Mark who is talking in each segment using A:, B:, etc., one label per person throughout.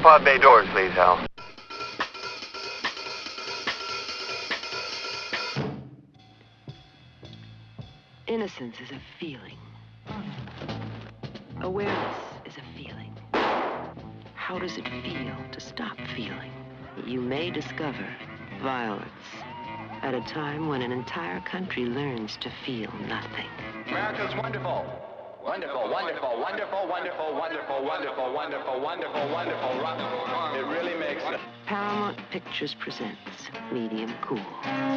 A: pod bay doors, please, Hal.
B: Innocence is a feeling. Awareness is a feeling. How does it feel to stop feeling? You may discover violence at a time when an entire country learns to feel nothing.
C: America's wonderful. Wonderful, wonderful, wonderful, wonderful, wonderful, wonderful, wonderful, wonderful, wonderful. It really makes it.
B: Paramount Pictures presents Medium Cool.
D: Every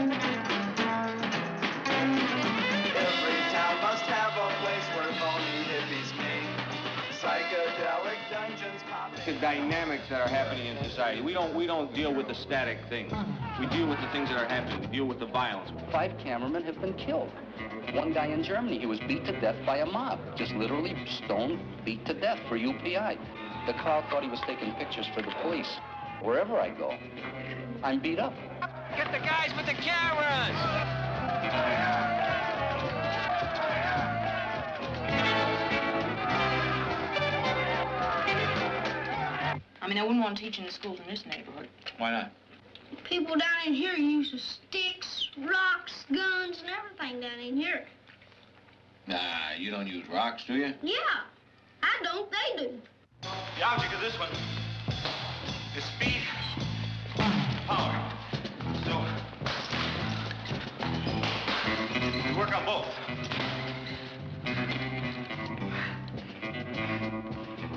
D: town must have a place where phony hippies meet. Psychedelic dungeons popping.
E: The dynamics that are happening in society. We don't deal with the static things. We deal with the things that are happening. We deal with the violence.
F: 5 cameramen have been killed. One guy in Germany, he was beat to death by a mob. Just literally stoned, beat to death for UPI. The crowd thought he was taking pictures for the police. Wherever I go, I'm beat up.
E: Get the guys with the cameras!
G: I mean, I wouldn't want to teach in the schools in this neighborhood.
E: Why not?
H: People down in here use sticks, rocks, guns, and everything down in here.
E: Nah, you don't use rocks, do you?
H: Yeah, I don't, they do.
C: The object of this one is speed, power. So, we work on both.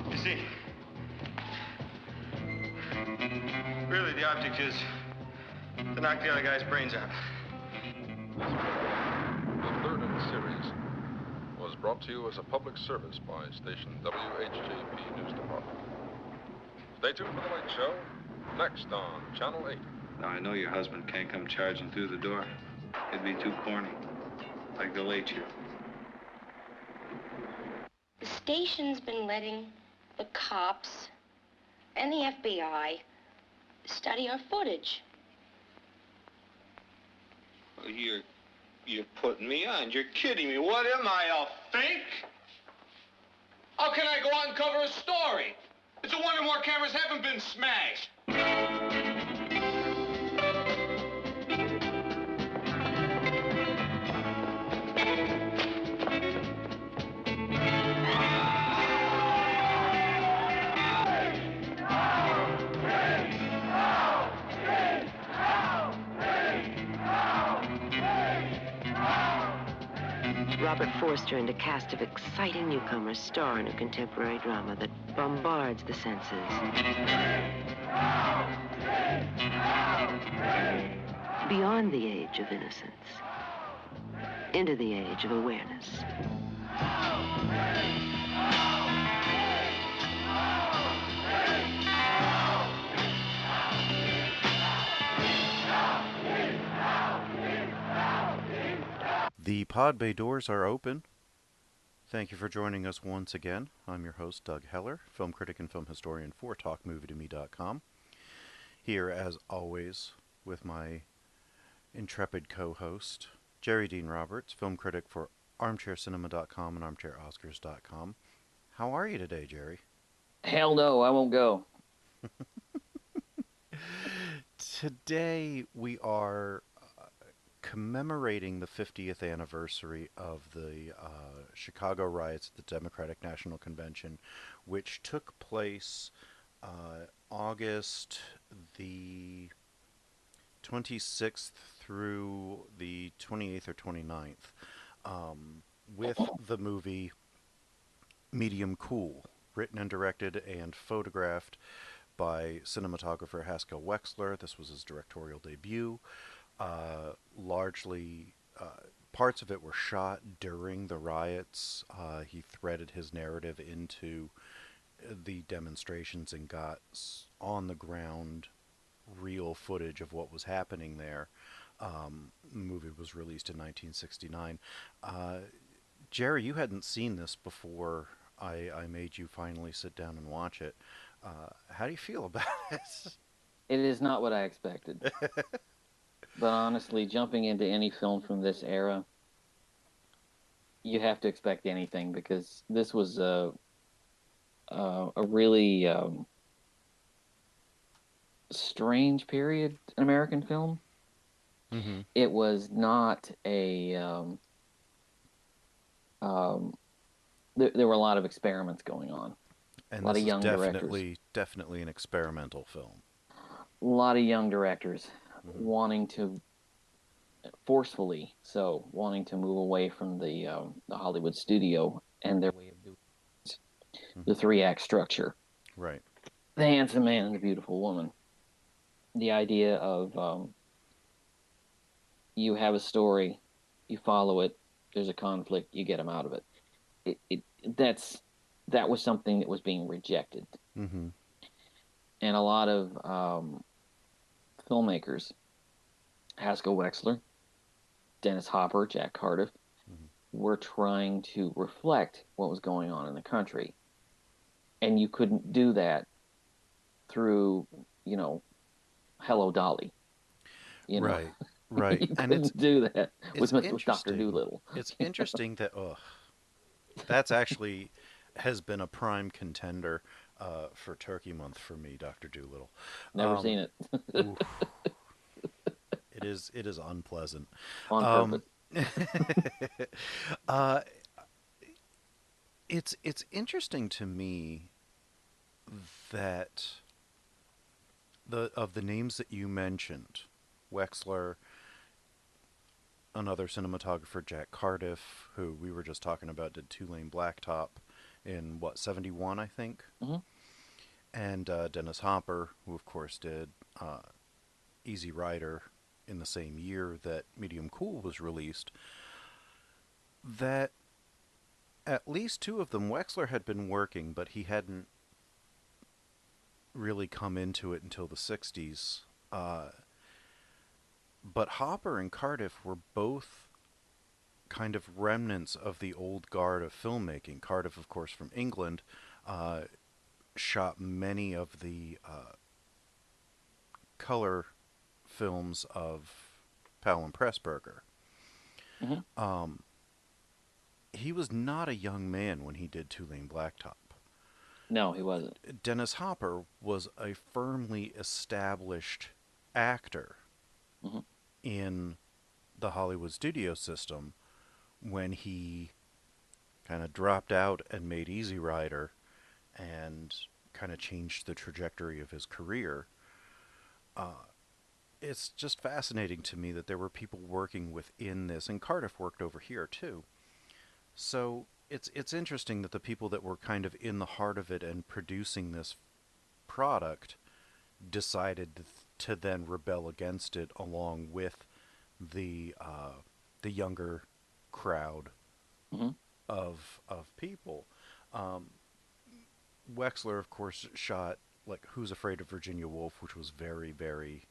C: You see, really the object is to knock the other guy's brains out.
I: The third in the series was brought to you as a public service by station WHJP News Department. Stay tuned for the Late Show, next on Channel 8.
J: Now, I know your husband can't come charging through the door. It'd be too corny, like the Late Show.
K: The station's been letting the cops and the FBI study our footage.
E: Well, you're putting me on. You're kidding me. What am I, a fake? How can I go out and cover a story? It's a wonder more cameras haven't been smashed.
B: Robert Forster and a cast of exciting newcomers star in a contemporary drama that bombards the senses. Beyond the age of innocence, into the age of awareness.
L: The pod bay doors are open. Thank you for joining us once again. I'm your host, Doug Heller, film critic and film historian for TalkMovieToMe.com. Here, as always, with my intrepid co-host, Jerry Dean Roberts, film critic for ArmchairCinema.com and ArmchairOscars.com. How are you today, Jerry?
M: Hell no, I won't go.
L: Today we are commemorating the 50th anniversary of the Chicago riots at the Democratic National Convention, which took place August the 26th through the 28th or 29th, with the movie Medium Cool, written and directed and photographed by cinematographer Haskel Wexler. This was his directorial debut. Largely, parts of it were shot during the riots. He threaded his narrative into the demonstrations and got on-the-ground real footage of what was happening there. The movie was released in 1969. Jerry, you hadn't seen this before I made you finally sit down and watch it. How do you feel about it?
M: It is not what I expected. But honestly, jumping into any film from this era, you have to expect anything, because this was a really strange period in American film.
L: Mm-hmm.
M: It was not a there were a lot of experiments going on.
L: And
M: A lot
L: this
M: of
L: is
M: young directors.
L: definitely an experimental film.
M: A lot of young directors
L: Mm-hmm.
M: wanting to forcefully wanting to move away from the Hollywood studio and their way of doing the 3-act structure.
L: Right.
M: The handsome man and the beautiful woman. The idea of you have a story, you follow it, there's a conflict, you get them out of it. That was something that was being rejected.
L: Mm-hmm.
M: And a lot of filmmakers, Haskel Wexler, Dennis Hopper, Jack Cardiff, were trying to reflect what was going on in the country. And you couldn't do that through, Hello Dolly.
L: Right. Right.
M: You
L: And
M: couldn't do that with Dr.
L: interesting.
M: Doolittle.
L: It's interesting that that's actually has been a prime contender for Turkey Month for me, Dr. Doolittle.
M: Never seen it.
L: Oof. It is unpleasant.
M: On purpose.
L: It's interesting to me that of the names that you mentioned, Wexler, another cinematographer, Jack Cardiff, who we were just talking about, did Two Lane Blacktop in, 71, I think?
M: Mm-hmm.
L: And Dennis Hopper, who, of course, did Easy Rider in the same year that Medium Cool was released, that at least two of them, Wexler had been working, but he hadn't really come into it until the 60s. But Hopper and Cardiff were both kind of remnants of the old guard of filmmaking. Cardiff, of course, from England, shot many of the color films of Powell and Pressburger.
M: Mm-hmm.
L: He was not a young man when he did Two Lane Blacktop.
M: No, he wasn't.
L: Dennis Hopper was a firmly established actor in the Hollywood studio system when he kind of dropped out and made Easy Rider and kind of changed the trajectory of his career. It's just fascinating to me that there were people working within this, and Cardiff worked over here too. So it's interesting that the people that were kind of in the heart of it and producing this product decided to then rebel against it along with the younger crowd of people. Wexler, of course, shot like Who's Afraid of Virginia Woolf, which was very, very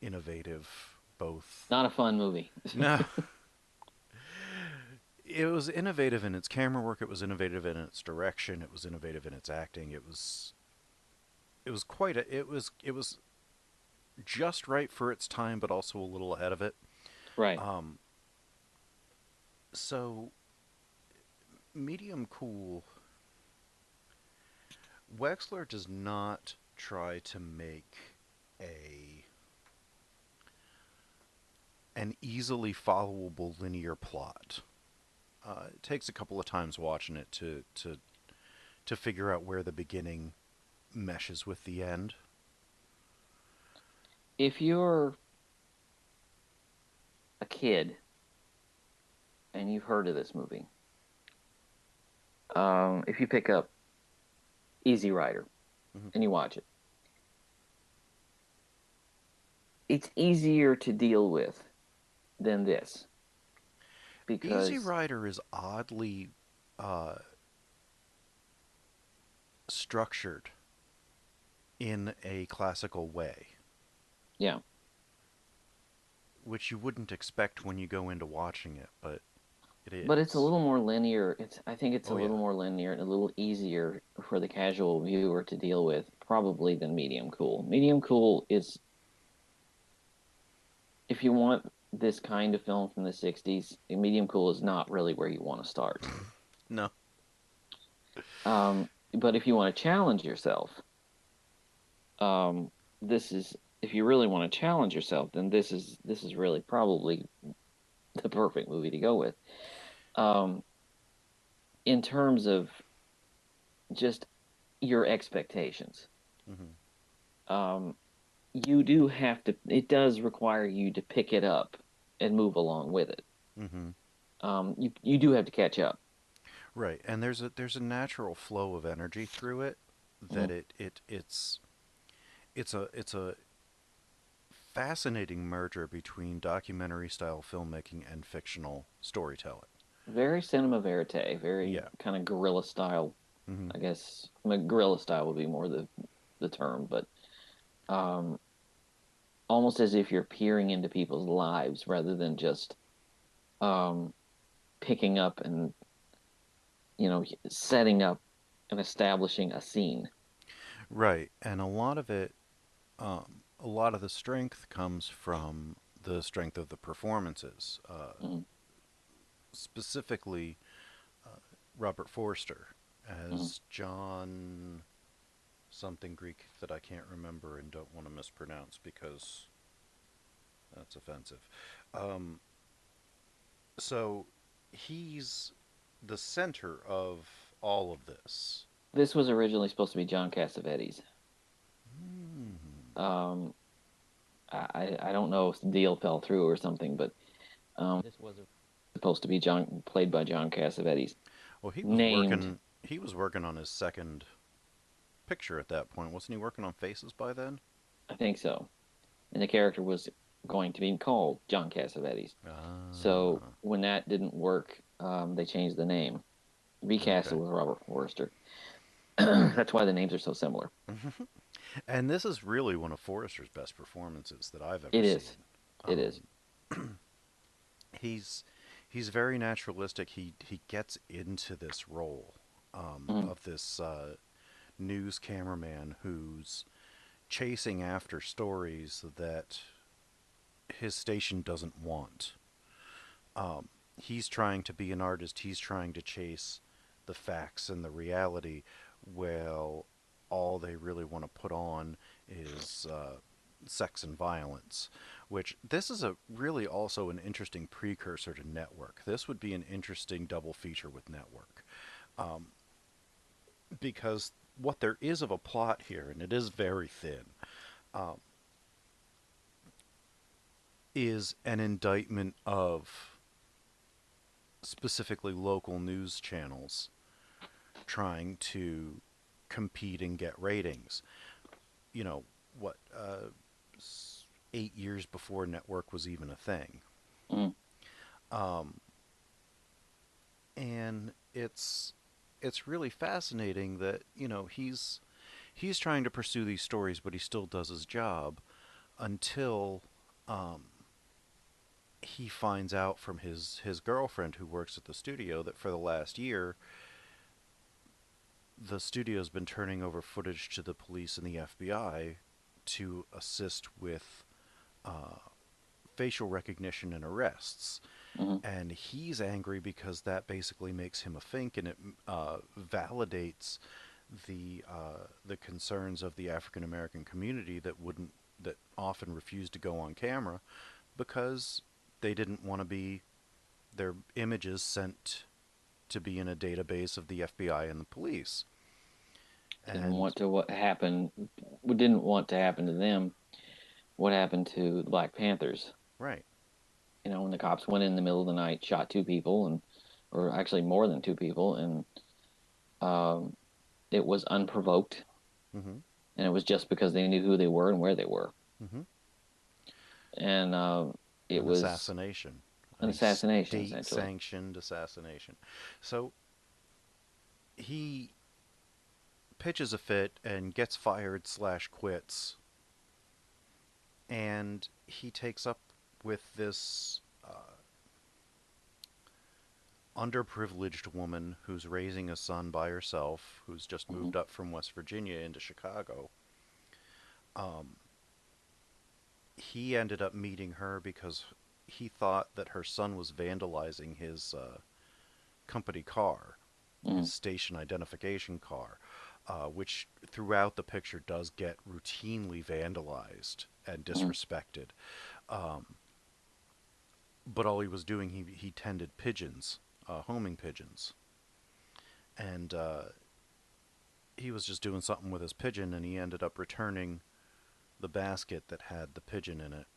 L: innovative. Both
M: not a fun movie.
L: No. It was innovative in its camera work. It was innovative in its direction. It was innovative in its acting. It was quite a. It was just right for its time, but also a little ahead of it.
M: Right.
L: So, Medium Cool. Wexler does not try to make an easily followable linear plot. It takes a couple of times watching it to figure out where the beginning meshes with the end.
M: If you're a kid and you've heard of this movie, if you pick up Easy Rider and you watch it, it's easier to deal with than this. Because
L: Easy Rider is oddly structured in a classical way.
M: Yeah.
L: Which you wouldn't expect when you go into watching it, but it is.
M: But it's a little more linear. I think it's a little more linear and a little easier for the casual viewer to deal with, probably, than Medium Cool. Medium Cool is, if you want this kind of film from the 60s, Medium Cool is not really where you want to start.
L: No.
M: But if you want to challenge yourself, this is, if you really want to challenge yourself, then this is really probably the perfect movie to go with. In terms of just your expectations, you do have to. It does require you to pick it up and move along with it. You do have to catch up.
L: Right, and there's a natural flow of energy through it that it's a fascinating merger between documentary style filmmaking and fictional storytelling.
M: Very cinema verite, very
L: Yeah.
M: kind of guerrilla style. I guess guerrilla style would be more the term, but almost as if you're peering into people's lives rather than just picking up and setting up and establishing a scene.
L: Right, and a lot of it, a lot of the strength comes from the strength of the performances. Specifically, Robert Forster as John something Greek that I can't remember and don't want to mispronounce because that's offensive. So he's the center of all of this.
M: This was originally supposed to be John Cassavetes. I don't know if the deal fell through or something, but this was supposed to be played by John Cassavetes.
L: Well, he was working on his second picture at that point. Wasn't he working on Faces by then?
M: I think so. And the character was going to be called John Cassavetes. So when that didn't work, they changed the name, recast it with Robert Forster. That's why the names are so similar.
L: And this is really one of Forrester's best performances that I've ever
M: seen. It is.
L: He's very naturalistic. He gets into this role of this news cameraman who's chasing after stories that his station doesn't want. He's trying to be an artist. He's trying to chase the facts and the reality. Well, all they really want to put on is sex and violence, which this is a really also an interesting precursor to Network. This would be an interesting double feature with Network. Because what there is of a plot here, and it is very thin, is an indictment of specifically local news channels trying to compete and get ratings. You know, 8 years before Network was even a thing. And it's really fascinating that, he's trying to pursue these stories, but he still does his job until he finds out from his girlfriend who works at the studio that for the last year the studio's been turning over footage to the police and the FBI to assist with facial recognition and arrests. And he's angry because that basically makes him a fink, and it validates the concerns of the African American community that often refuse to go on camera because they didn't want to be their images sent to be in a database of the FBI and the police.
M: Didn't want to happen to them what happened to the Black Panthers.
L: Right.
M: When the cops went in the middle of the night, shot 2 people, or actually more than 2 people, and it was unprovoked. And it was just because they knew who they were and where they were. And it was
L: assassination.
M: An assassination, essentially.
L: State-sanctioned assassination. So he pitches a fit and gets fired / quits. And he takes up with this underprivileged woman who's raising a son by herself, who's just moved up from West Virginia into Chicago. He ended up meeting her because he thought that her son was vandalizing his company car, his station identification car. which throughout the picture does get routinely vandalized and disrespected. But all he was doing, he tended pigeons, homing pigeons. And he was just doing something with his pigeon, and he ended up returning the basket that had the pigeon in it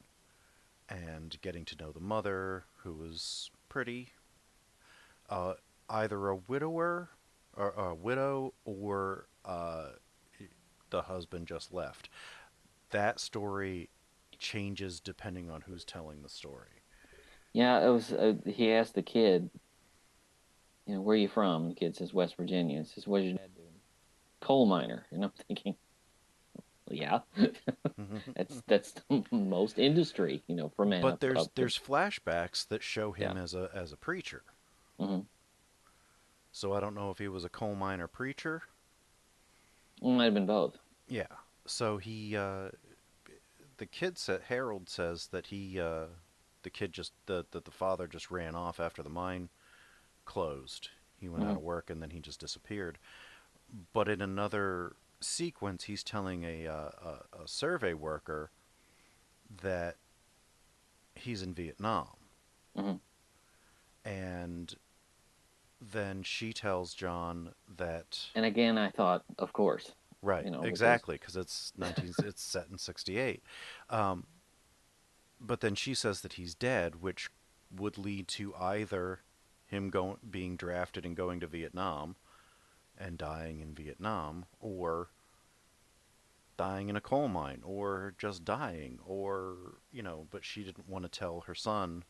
L: and getting to know the mother, who was pretty. Either a widower or a widow, or the husband just left. That story changes depending on who's telling the story.
M: Yeah, it was. He asked the kid, where are you from? The kid says West Virginia. He says, what's your dad doing? Coal miner. And I'm thinking, well, yeah, that's the most industry, for men.
L: But there's flashbacks that show him as a preacher.
M: Mm-hmm.
L: So I don't know if he was a coal miner preacher.
M: Might have been both.
L: Yeah. So the kid said, Harold says that the kid the father just ran off after the mine closed. He went out of work and then he just disappeared. But in another sequence, he's telling a survey worker that he's in Vietnam. And then she tells John that.
M: And again, I thought, of course.
L: Right, exactly, because it's it's set in 68. But then she says that he's dead, which would lead to either him being drafted and going to Vietnam and dying in Vietnam, or dying in a coal mine, or just dying, or, but she didn't want to tell her son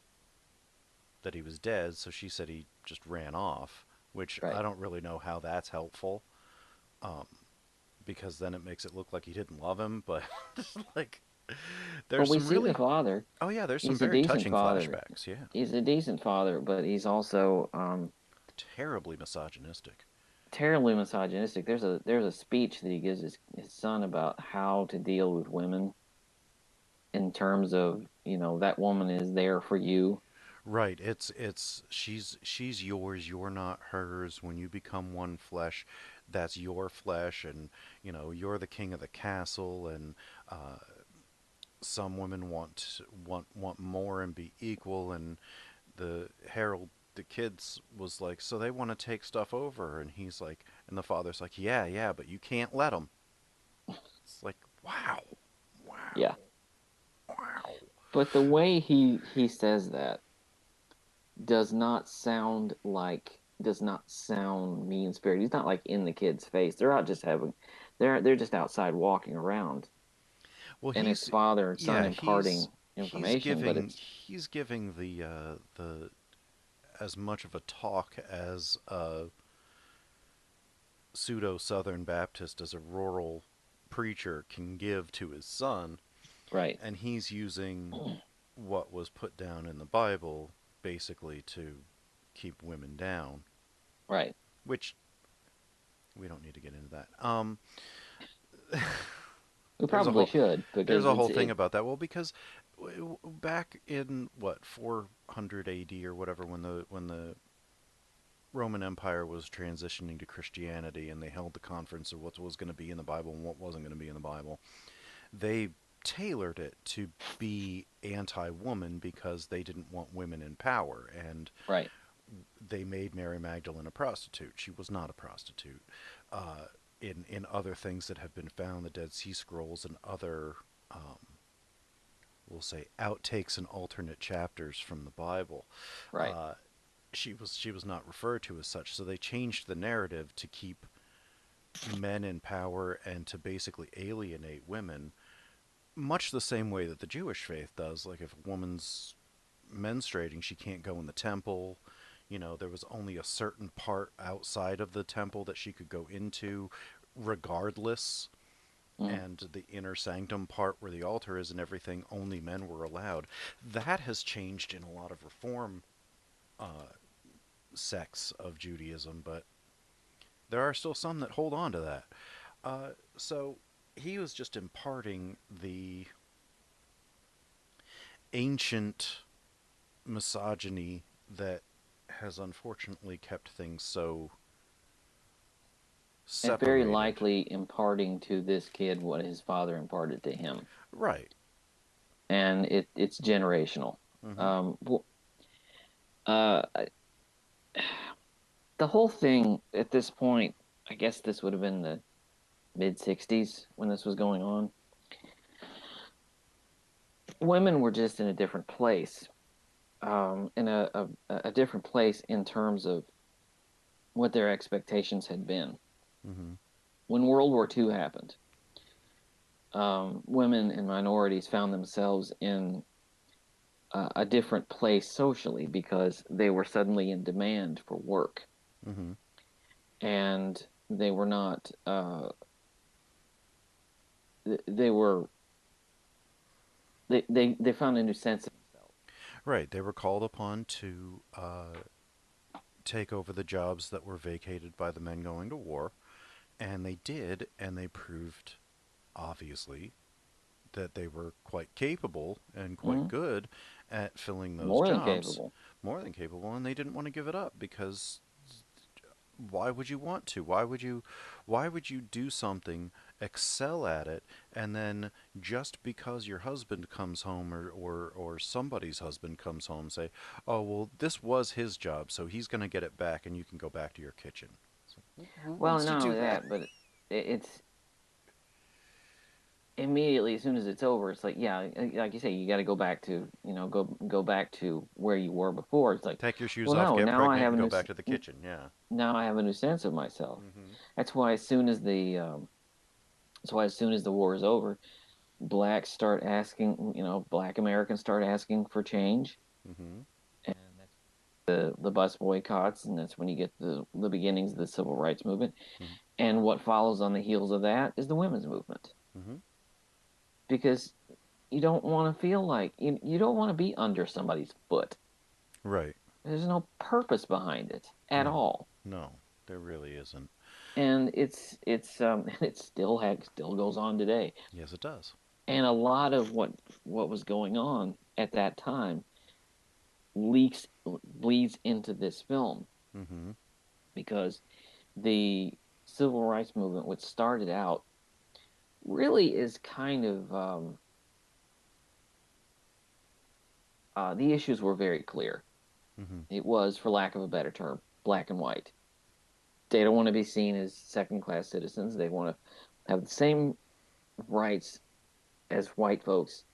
L: that he was dead, so she said he just ran off, which I don't really know how that's helpful. Because then it makes it look like he didn't love him, but there's
M: we
L: some
M: see
L: really.
M: the father.
L: Oh yeah, there's some very touching flashbacks. Yeah,
M: he's a decent father, but he's also
L: terribly misogynistic.
M: Terribly misogynistic. There's a speech that he gives his son about how to deal with women, in terms of that woman is there for you.
L: Right. She's yours. You're not hers. When you become one flesh, that's your flesh, and you're the king of the castle. And some women want more and be equal. And the kids was like, so they want to take stuff over, and he's like, and the father's like, yeah, but you can't let them. It's like, wow.
M: Yeah. Wow. But the way he says that does not sound mean spirited. He's not like in the kid's face. They're out just they're just outside walking around.
L: Well,
M: and it's father and son imparting information, but
L: he's giving the as much of a talk as a pseudo Southern Baptist as a rural preacher can give to his son.
M: Right.
L: And he's using what was put down in the Bible basically to keep women down.
M: Right.
L: Which we don't need to get into that.
M: We probably should.
L: There's a whole thing about that. Well, because back in 400 AD or whatever, when the Roman Empire was transitioning to Christianity, and they held the conference of what was going to be in the Bible and what wasn't going to be in the Bible, they tailored it to be anti-woman because they didn't want women in power, and they made Mary Magdalene a prostitute. She was not a prostitute. In other things that have been found, the Dead Sea Scrolls and other, we'll say, outtakes and alternate chapters from the Bible, she was not referred to as such. So they changed the narrative to keep men in power and to basically alienate women, much the same way that the Jewish faith does. Like, if a woman's menstruating, she can't go in the temple. There was only a certain part outside of the temple that she could go into regardless. And the inner sanctum part where the altar is and everything, only men were allowed. That has changed in a lot of reform sects of Judaism, but there are still some that hold on to that. So he was just imparting the ancient misogyny that has unfortunately kept things so
M: And very
L: separated.
M: likely imparting to this kid what his father imparted to him.
L: Right.
M: And it's generational.
L: Mm-hmm.
M: The whole thing at this point, I guess this would have been the mid-'60s when this was going on. Women were just in a different place, in a different place in terms of what their expectations had been.
L: Mm-hmm.
M: When World War II happened, women and minorities found themselves in a different place socially because they were suddenly in demand for work.
L: Mm-hmm.
M: And they were not, they were, they found a new sense of themselves.
L: Right. They were called upon to take over the jobs that were vacated by the men going to war, and they did, and they proved, obviously, that they were quite capable and quite good at filling those
M: More than
L: jobs.
M: capable.
L: More than capable, and they didn't want to give it up because why would you want to? Why would you do something, excel at it, and then just because your husband comes home or somebody's husband comes home say, "Oh, well, this was his job, so he's going to get it back and you can go back to your kitchen." Who
M: Well,
L: wants to
M: not
L: do
M: only
L: that?
M: that, but it's immediately as soon as it's over, it's like, yeah, like you say, you got to go back to, go back to where you were before. It's like,
L: Take your shoes
M: well,
L: off,
M: no,
L: get
M: now I
L: pregnant,
M: have
L: and
M: a
L: go
M: new,
L: back to the kitchen. Yeah.
M: now I have a new sense of myself.
L: Mm-hmm.
M: That's why as soon as the war is over, blacks start asking, black Americans start asking for change,
L: Mm-hmm.
M: and that's the bus boycotts, and that's when you get the beginnings of the civil rights movement.
L: Mm-hmm.
M: And what follows on the heels of that is the women's movement,
L: Mm-hmm.
M: because you don't want to feel like you don't want to be under somebody's foot.
L: Right.
M: There's no purpose behind it at
L: No.
M: all,
L: No, there really isn't.
M: and it still goes on today.
L: Yes, it does.
M: And a lot of what was going on at that time bleeds into this film,
L: Mm-hmm.
M: because the civil rights movement, which started out, really is kind of the issues were very clear.
L: Mm-hmm.
M: It was, for lack of a better term, black and white. They don't want to be seen as second-class citizens. They want to have the same rights as white folks,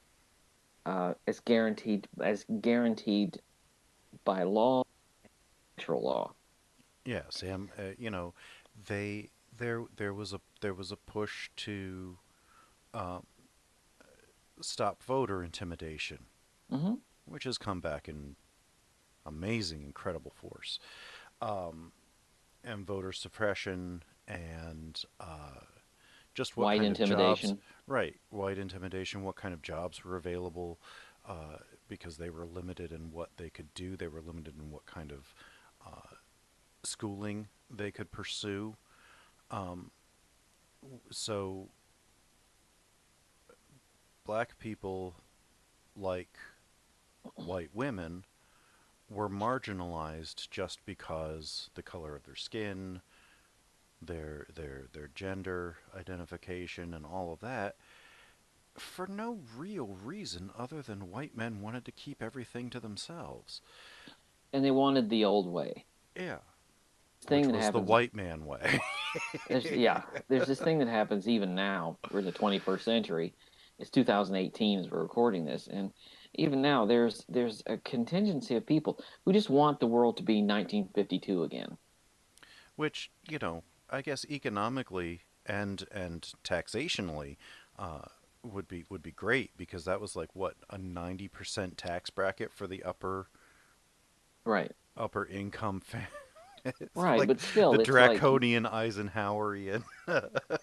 M: as guaranteed by law, natural law.
L: Yeah, Sam. They there was a push to um, stop voter intimidation,
M: Mm-hmm.
L: which has come back in amazing, incredible force, and voter suppression and just what
M: White
L: kind of jobs.
M: intimidation.
L: Right, white intimidation. What kind of jobs were available? Because they were limited in what they could do. They were limited in what kind of schooling they could pursue. Um, so black people, like white women, were marginalized just because the color of their skin, their gender identification, and all of that, for no real reason other than white men wanted to keep everything to themselves.
M: And they wanted the old way.
L: Yeah,
M: Thing
L: which
M: that
L: was the
M: happens.
L: white man way.
M: There's this thing that happens even now. We're in the 21st century. It's 2018 as we're recording this, and even now there's a contingency of people who just want the world to be 1952 again.
L: Which, I guess economically and taxationally uh, would be great because that was like what, a 90% tax bracket for the
M: Right.
L: upper income it's
M: Right,
L: like
M: but still,
L: the
M: it's like,
L: draconian Eisenhowerian.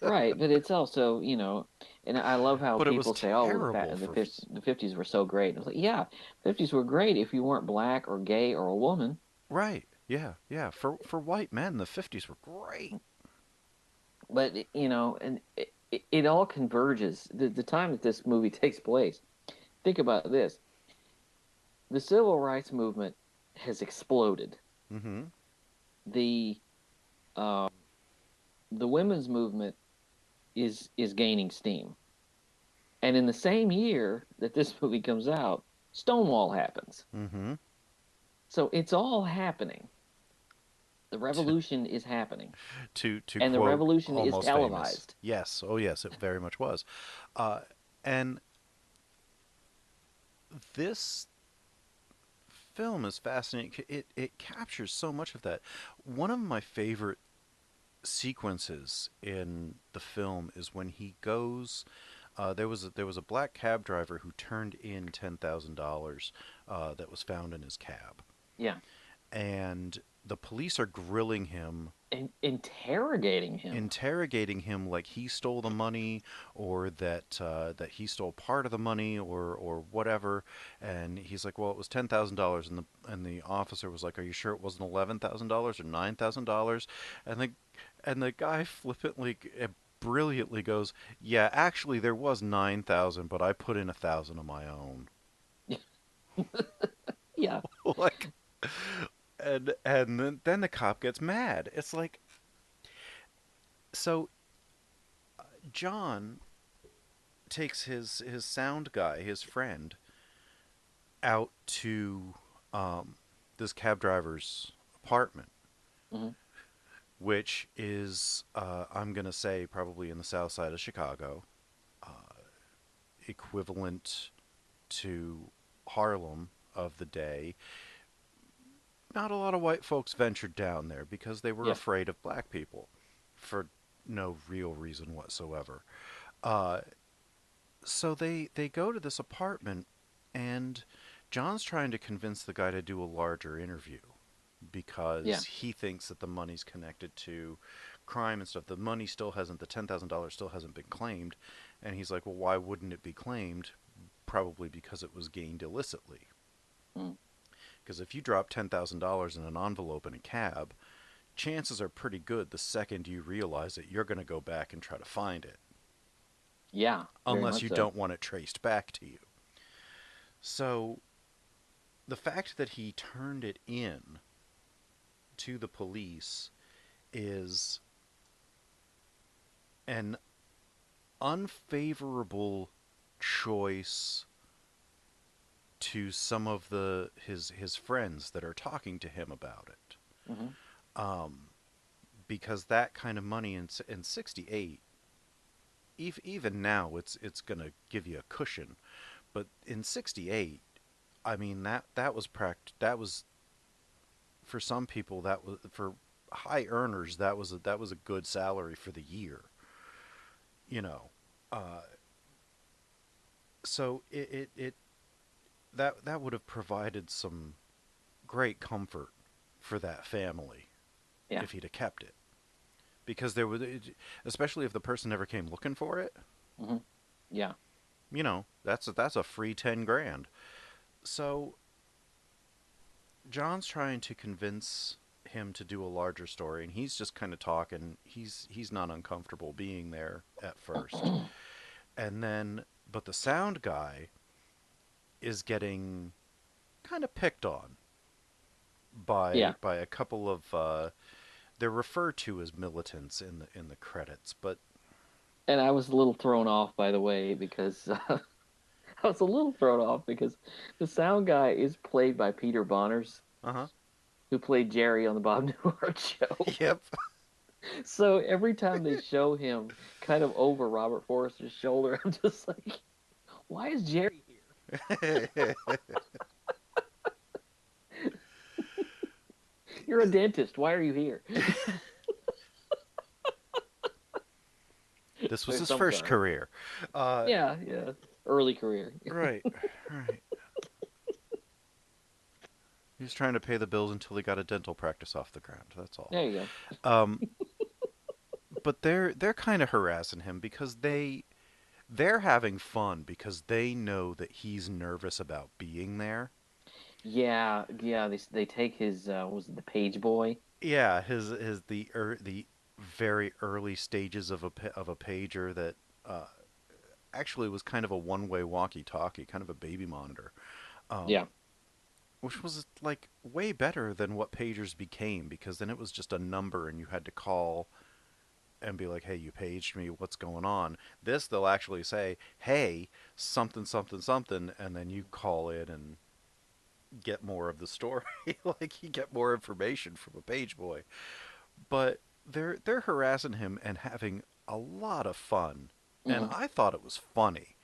M: right, but it's also, and I love how
L: But it was
M: people say, "Oh, well,
L: terrible
M: the
L: for
M: the 50s were so great." And it's like, yeah, 50s were great if you weren't black or gay or a woman.
L: right. Yeah, yeah. For white men, the 50s were great.
M: But and it all converges. The time that this movie takes place, think about this: the civil rights movement has exploded.
L: Mhm.
M: The um, the women's movement is gaining steam. And in the same year that this movie comes out, Stonewall happens.
L: Mm-hmm.
M: So it's all happening. The revolution is happening.
L: To
M: And the
L: quote
M: revolution is
L: Almost Famous.
M: televised.
L: Yes. Oh, yes. It very much was. And this film is fascinating. It captures so much of that. One of my favorite sequences in the film is when he goes. There was a black cab driver who turned in $10,000 that was found in his cab,
M: Yeah.
L: and the police are grilling him,
M: Interrogating him.
L: interrogating him like he stole the money, or that he stole part of the money, or whatever. And he's like, "Well, it was $10,000," and the officer was like, "Are you sure it wasn't $11,000 or $9,000?" And the guy flippantly, brilliantly goes, "Yeah, actually, there was 9,000, but I put in 1,000 of my own."
M: Yeah.
L: Like, and then the cop gets mad. It's like, so John takes his sound guy, his friend, out to this cab driver's apartment,
M: Hmm.
L: which is, I'm gonna say, probably in the south side of Chicago, equivalent to Harlem of the day. Not a lot of white folks ventured down there because they were
M: Yeah.
L: afraid of black people for no real reason whatsoever. Uh, so they go to this apartment, and John's trying to convince the guy to do a larger interview
M: Yeah.
L: because he thinks that the money's connected to crime and stuff. The money still hasn't, the $10,000 still hasn't been claimed. And he's like, well, why wouldn't it be claimed? Probably because it was gained illicitly.
M: Mm.
L: Because if you drop $10,000 in an envelope in a cab, chances are pretty good the second you realize it, you're going to go back and try to find it.
M: Yeah. Very
L: Unless
M: much
L: you
M: so.
L: don't want it traced back to you. So the fact that he turned it in to the police is an unfavorable choice to some of his friends that are talking to him about it.
M: Hmm.
L: Um, because that kind of money in '68, even now, it's gonna give you a cushion, but in '68, I mean that was for some people, that was for high earners, that was a good salary for the year, you know. Uh, so that would have provided some great comfort for that family
M: Yeah.
L: if he'd have kept it, because there was, especially if the person never came looking for it.
M: Hmm. Yeah.
L: You know, that's a free 10 grand. So John's trying to convince him to do a larger story, and he's just kind of talking. He's not uncomfortable being there at first, and then but the sound guy is getting kind of picked on
M: Yeah.
L: by a couple of they're referred to as militants in the credits, but
M: And I was a little thrown off, by the way, because I was a little thrown off because the sound guy is played by Peter Bonners,
L: uh-huh.
M: who played Jerry on the Bob Newhart show.
L: Yep.
M: So every time they show him kind of over Robert Forster's shoulder, I'm just like, why is Jerry here? You're a dentist. Why are you here?
L: This was his
M: I'm
L: first
M: sorry.
L: career.
M: Yeah, yeah. Early career.
L: Right, right. He was trying to pay the bills until he got a dental practice off the ground. That's all.
M: There you go.
L: Um, but they're kind of harassing him because they're having fun because they know that he's nervous about being there.
M: Yeah, yeah. They take his what was it, the page boy?
L: Yeah, his the very early stages of of a pager that uh, actually was kind of a one-way walkie-talkie, kind of a baby monitor,
M: Yeah.
L: which was like way better than what pagers became, because then it was just a number and you had to call and be like, hey, you paged me, what's going on? This, they'll actually say, hey, something, something, something, and then you call in and get more of the story. Like, you get more information from a page boy. But they're harassing him and having a lot of fun. And
M: Hmm.
L: I thought it was funny,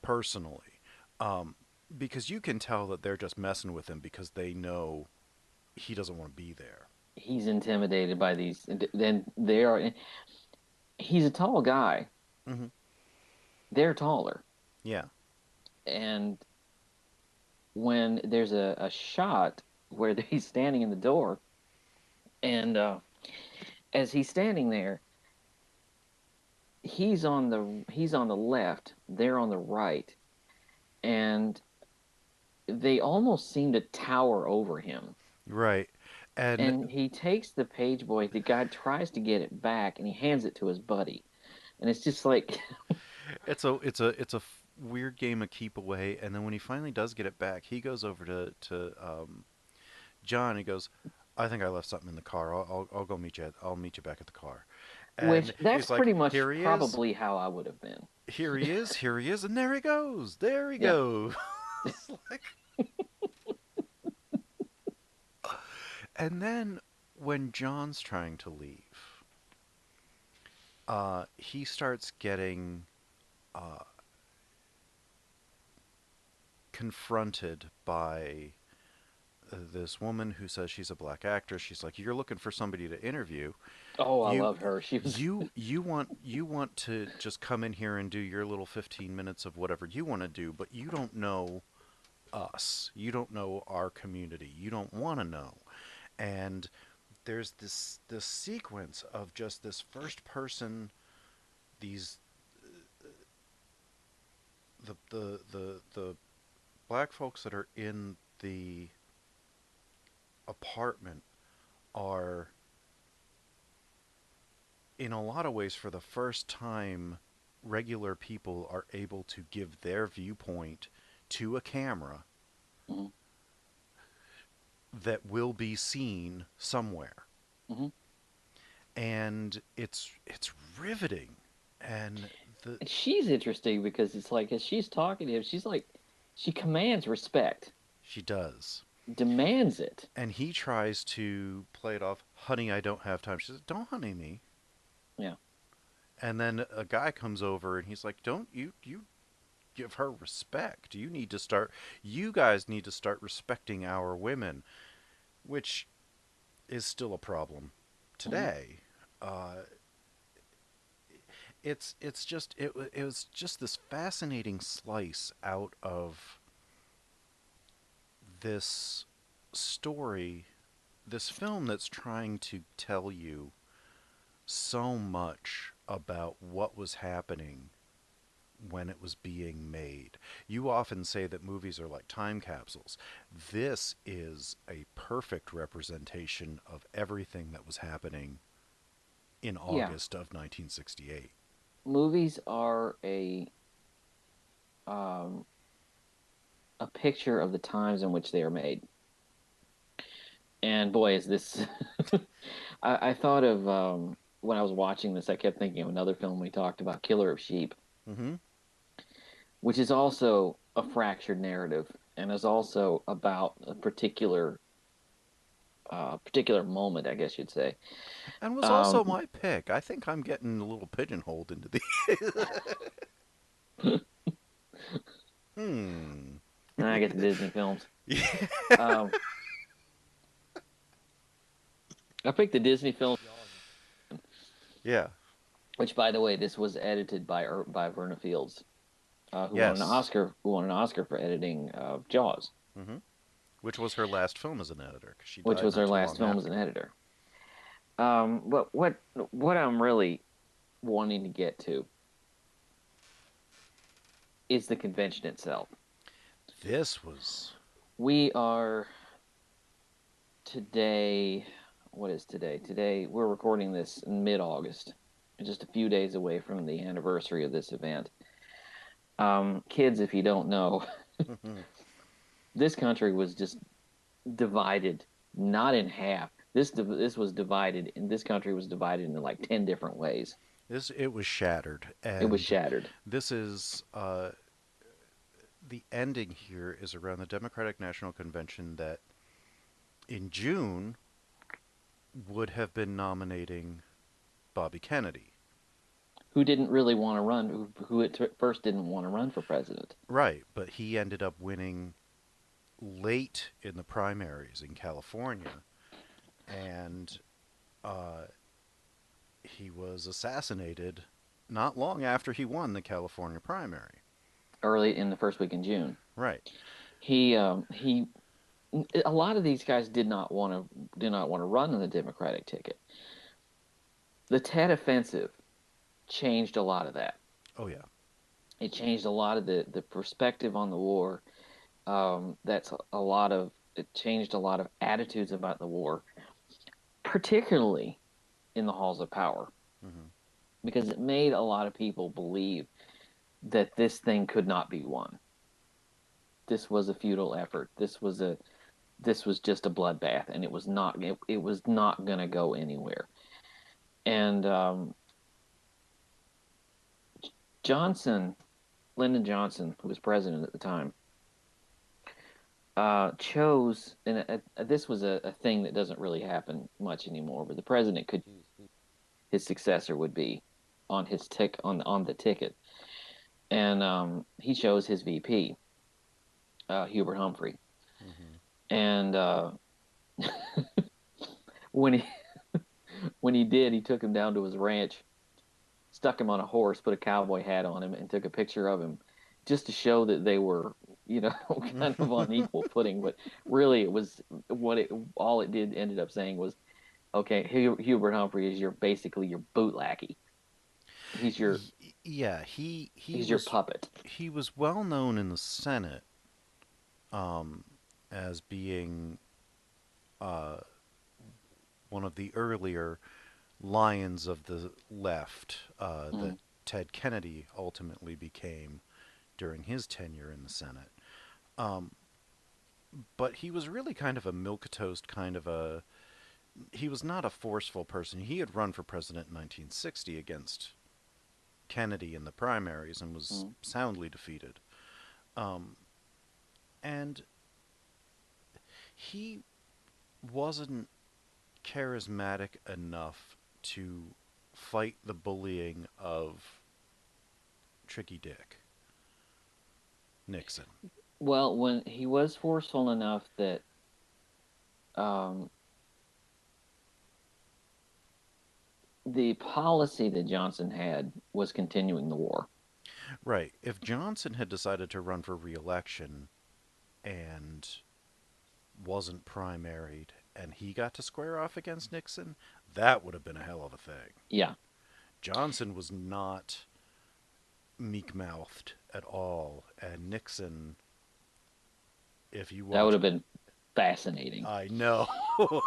L: personally. Um, because you can tell that they're just messing with him because they know he doesn't want to be there.
M: He's intimidated by these. Then they are. He's a tall guy.
L: Hmm.
M: They're taller,
L: Yeah.
M: and when there's a shot where he's standing in the door, and as he's standing there, he's on the left, they're on the right, and they almost seem to tower over him.
L: Right. And
M: And he takes the page boy. The guy tries to get it back, and he hands it to his buddy. And it's just like,
L: it's a weird game of keep away. And then when he finally does get it back, he goes over to John. He goes, I think I left something in the car. I'll go meet you. I'll meet you back at the car.
M: which
L: And
M: that's
L: he's like,
M: pretty much
L: here he is.
M: probably how I would have been.
L: Here he is. Here he is. And there he goes. There he
M: Yeah.
L: goes. Like, and then when John's trying to leave, he starts getting uh, confronted by this woman who says she's a black actress. She's like, "You're looking for somebody to interview.
M: Oh, I
L: You,
M: love her. She was.
L: you want to just come in here and do your little 15 minutes of whatever you want to do, but you don't know us. You don't know our community. You don't want to know." And there's this sequence of just this first person, these the black folks that are in the apartment are, in a lot of ways, for the first time, regular people are able to give their viewpoint to a camera
M: Mm-hmm.
L: that will be seen somewhere.
M: Mm-hmm.
L: And it's riveting. And the
M: And she's interesting because it's like as she's talking to him, she's like, she commands respect,
L: she does.
M: demands it.
L: And he tries to play it off, honey, I don't have time. She says, don't honey me.
M: Yeah.
L: And then a guy comes over and he's like, don't you give her respect. You guys need to start respecting our women, which is still a problem
M: Mm-hmm.
L: today. Uh, it was just this fascinating slice out of this story, this film that's trying to tell you so much about what was happening when it was being made. You often say that movies are like time capsules. This is a perfect representation of everything that was happening in
M: Yeah.
L: August of 1968.
M: Movies are um, a picture of the times in which they are made. And boy, is this. I thought of, when I was watching this, I kept thinking of another film we talked about, Killer of Sheep,
L: Mm-hmm.
M: which is also a fractured narrative and is also about a particular moment, I guess you'd say.
L: And was also
M: Um,
L: my pick. I think I'm getting a little pigeonholed into the. Hmm.
M: and I get the Disney films.
L: Yeah.
M: Um, I picked the Disney film,
L: Yeah.
M: which, by the way, this was edited by Verna Fields, who won an
L: Yes.
M: Oscar. Who won an Oscar for editing Jaws,
L: Mm-hmm. Which was her last film as an editor, 'cause she
M: which
L: died
M: was her
L: not too
M: last
L: long
M: film as an
L: after.
M: editor. But what I'm really wanting to get to is the convention itself.
L: This was.
M: We are today. What is today? Today we're recording this in mid-August, just a few days away from the anniversary of this event. Kids, if you don't know, this country was just divided, not in half, This was divided, and this country was divided into like 10 different ways.
L: It was shattered,
M: It was
L: and
M: shattered.
L: this is the ending here is around the Democratic National Convention that in June would have been nominating Bobby Kennedy.
M: Who didn't really want to run, who at first didn't want to run for president.
L: Right, but he ended up winning late in the primaries in California, and he was assassinated not long after he won the California primary.
M: Early in the first week in June.
L: Right.
M: He a lot of these guys did not want to run on the Democratic ticket. The Tet Offensive changed a lot of that.
L: Oh yeah.
M: It changed a lot of the perspective on the war. It changed a lot of attitudes about the war, particularly in the halls of power, because it made a lot of people believe that this thing could not be won. This was a futile effort. This was just a bloodbath, and it was not going to go anywhere. And Lyndon Johnson, who was president at the time, chose, and this was a thing that doesn't really happen much anymore, but the president could choose who his successor would be on the ticket, and he chose his VP, Hubert Humphrey, and when he did, he took him down to his ranch, stuck him on a horse, put a cowboy hat on him, and took a picture of him, just to show that they were, kind of on equal footing. But really, it was all it ended up saying was, okay, Hubert Humphrey is basically your boot lackey. He's your he's your puppet.
L: He was well known in the Senate as being one of the earlier lions of the left that Ted Kennedy ultimately became during his tenure in the Senate. But he was really kind of a milquetoast he was not a forceful person. He had run for president in 1960 against Kennedy in the primaries and was soundly defeated. And he wasn't charismatic enough to fight the bullying of Tricky Dick Nixon.
M: Well, when he was forceful enough that the policy that Johnson had was continuing the war.
L: Right. If Johnson had decided to run for re-election and wasn't primaried and he got to square off against Nixon, that would have been a hell of a thing.
M: Yeah.
L: Johnson was not meek-mouthed at all, and Nixon, if you watch...
M: That would have been fascinating.
L: I know.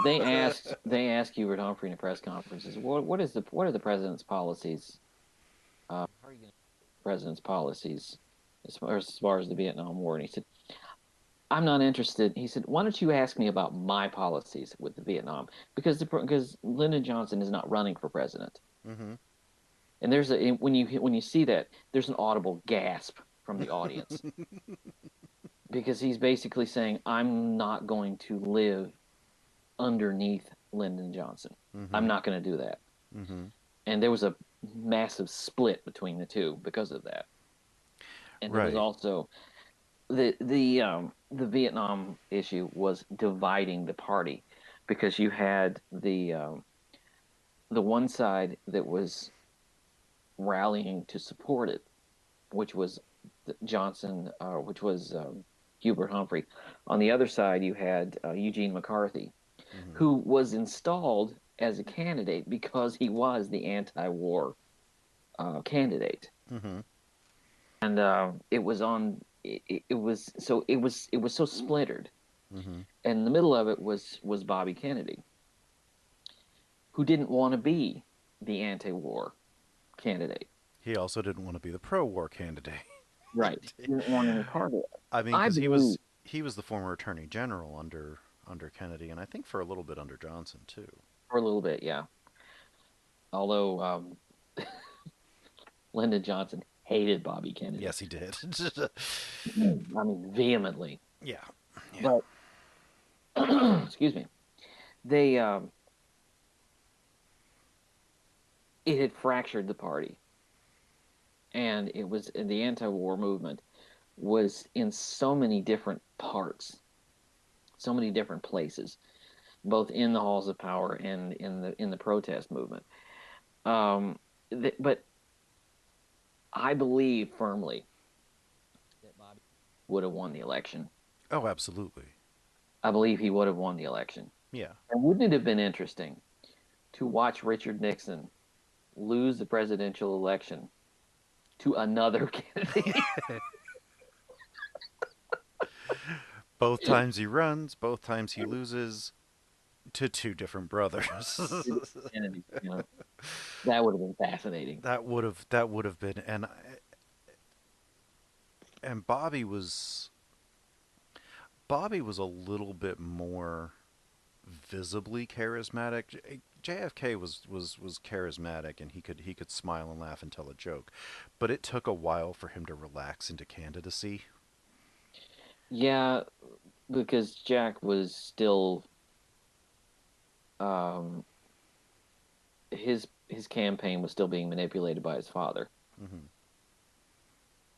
M: They asked Hubert Humphrey in a press conferences, what are the president's policies? How are you going to president's policies as far as the Vietnam War? And he said, I'm not interested. He said, why don't you ask me about my policies with the Vietnam? Because Lyndon Johnson is not running for president. And when you see that, there's an audible gasp from the audience. Because he's basically saying, I'm not going to live underneath Lyndon Johnson. I'm not going to do that. And there was a massive split between the two because of that. And there was also the Vietnam issue was dividing the party, because you had the one side that was rallying to support it, which was Johnson, which was Hubert Humphrey. On the other side, you had Eugene McCarthy, who was installed as a candidate because he was the anti-war candidate. And it was so splintered. And in the middle of it was Bobby Kennedy, who didn't want to be the anti-war candidate.
L: He also didn't want to be the pro-war candidate.
M: Right. He didn't want any part of it.
L: I mean, because he was the former Attorney General under under Kennedy, and I think for a little bit under Johnson too.
M: For a little bit, yeah. Although Lyndon Johnson hated Bobby Kennedy.
L: Yes, he did.
M: I mean, vehemently.
L: Yeah.
M: But excuse me, they it had fractured the party, and it was the anti-war movement was in so many different parts, so many different places, both in the halls of power and in the protest movement. But I believe firmly that Bobby would have won the election.
L: Oh, absolutely.
M: I believe he would have won the election.
L: Yeah.
M: And wouldn't it have been interesting to watch Richard Nixon lose the presidential election to another candidate?
L: Both times he runs, both times he loses to two different brothers.
M: Kennedy, you know, that would have been fascinating.
L: That would have been, and Bobby was a little bit more visibly charismatic. JFK was charismatic, and he could smile and laugh and tell a joke, but it took a while for him to relax into candidacy.
M: Yeah, because Jack was still his campaign was still being manipulated by his father.
L: Mm-hmm.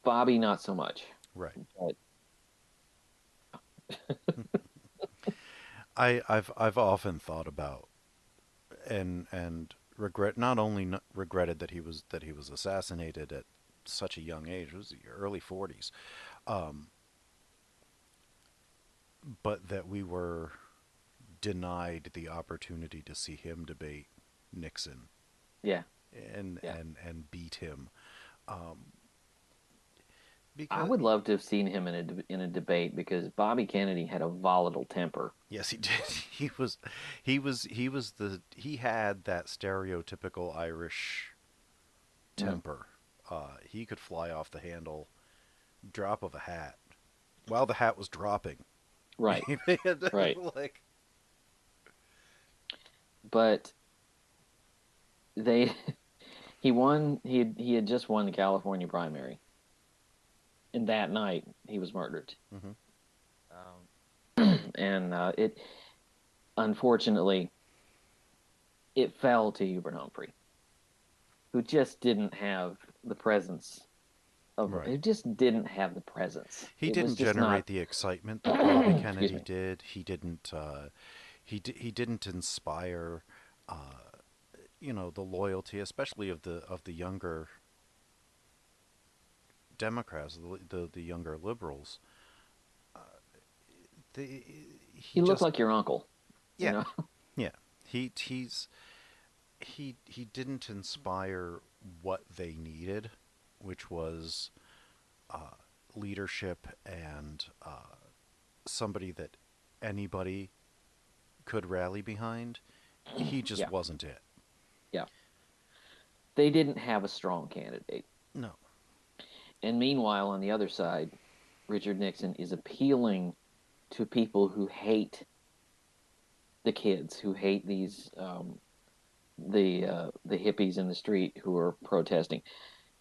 M: Bobby, not so much.
L: Right.
M: But
L: I've often thought about and not only regretted that he was assassinated at such a young age. It was the early 40s, but that we were denied the opportunity to see him debate Nixon.
M: Yeah.
L: And beat him.
M: I would love to have seen him in a debate, because Bobby Kennedy had a volatile temper.
L: Yes, he did. He had that stereotypical Irish temper. He could fly off the handle, drop of a hat, while the hat was dropping.
M: Right. Right.
L: Like,
M: but he won. He had just won the California primary, and that night he was murdered.
L: Mm-hmm.
M: And it, unfortunately, it fell to Hubert Humphrey, who just didn't have the presence of.
L: Right.
M: Who just didn't have the presence.
L: He didn't generate the excitement that Bobby Kennedy did. He didn't. He didn't inspire. The loyalty, especially of the younger Democrats, the younger liberals.
M: He looked like your uncle.
L: Yeah.
M: You know?
L: Yeah. He didn't inspire what they needed, which was leadership and somebody that anybody could rally behind. He just wasn't it.
M: Yeah. They didn't have a strong candidate.
L: No.
M: And meanwhile, on the other side, Richard Nixon is appealing to people who hate the kids, who hate these the hippies in the street who are protesting.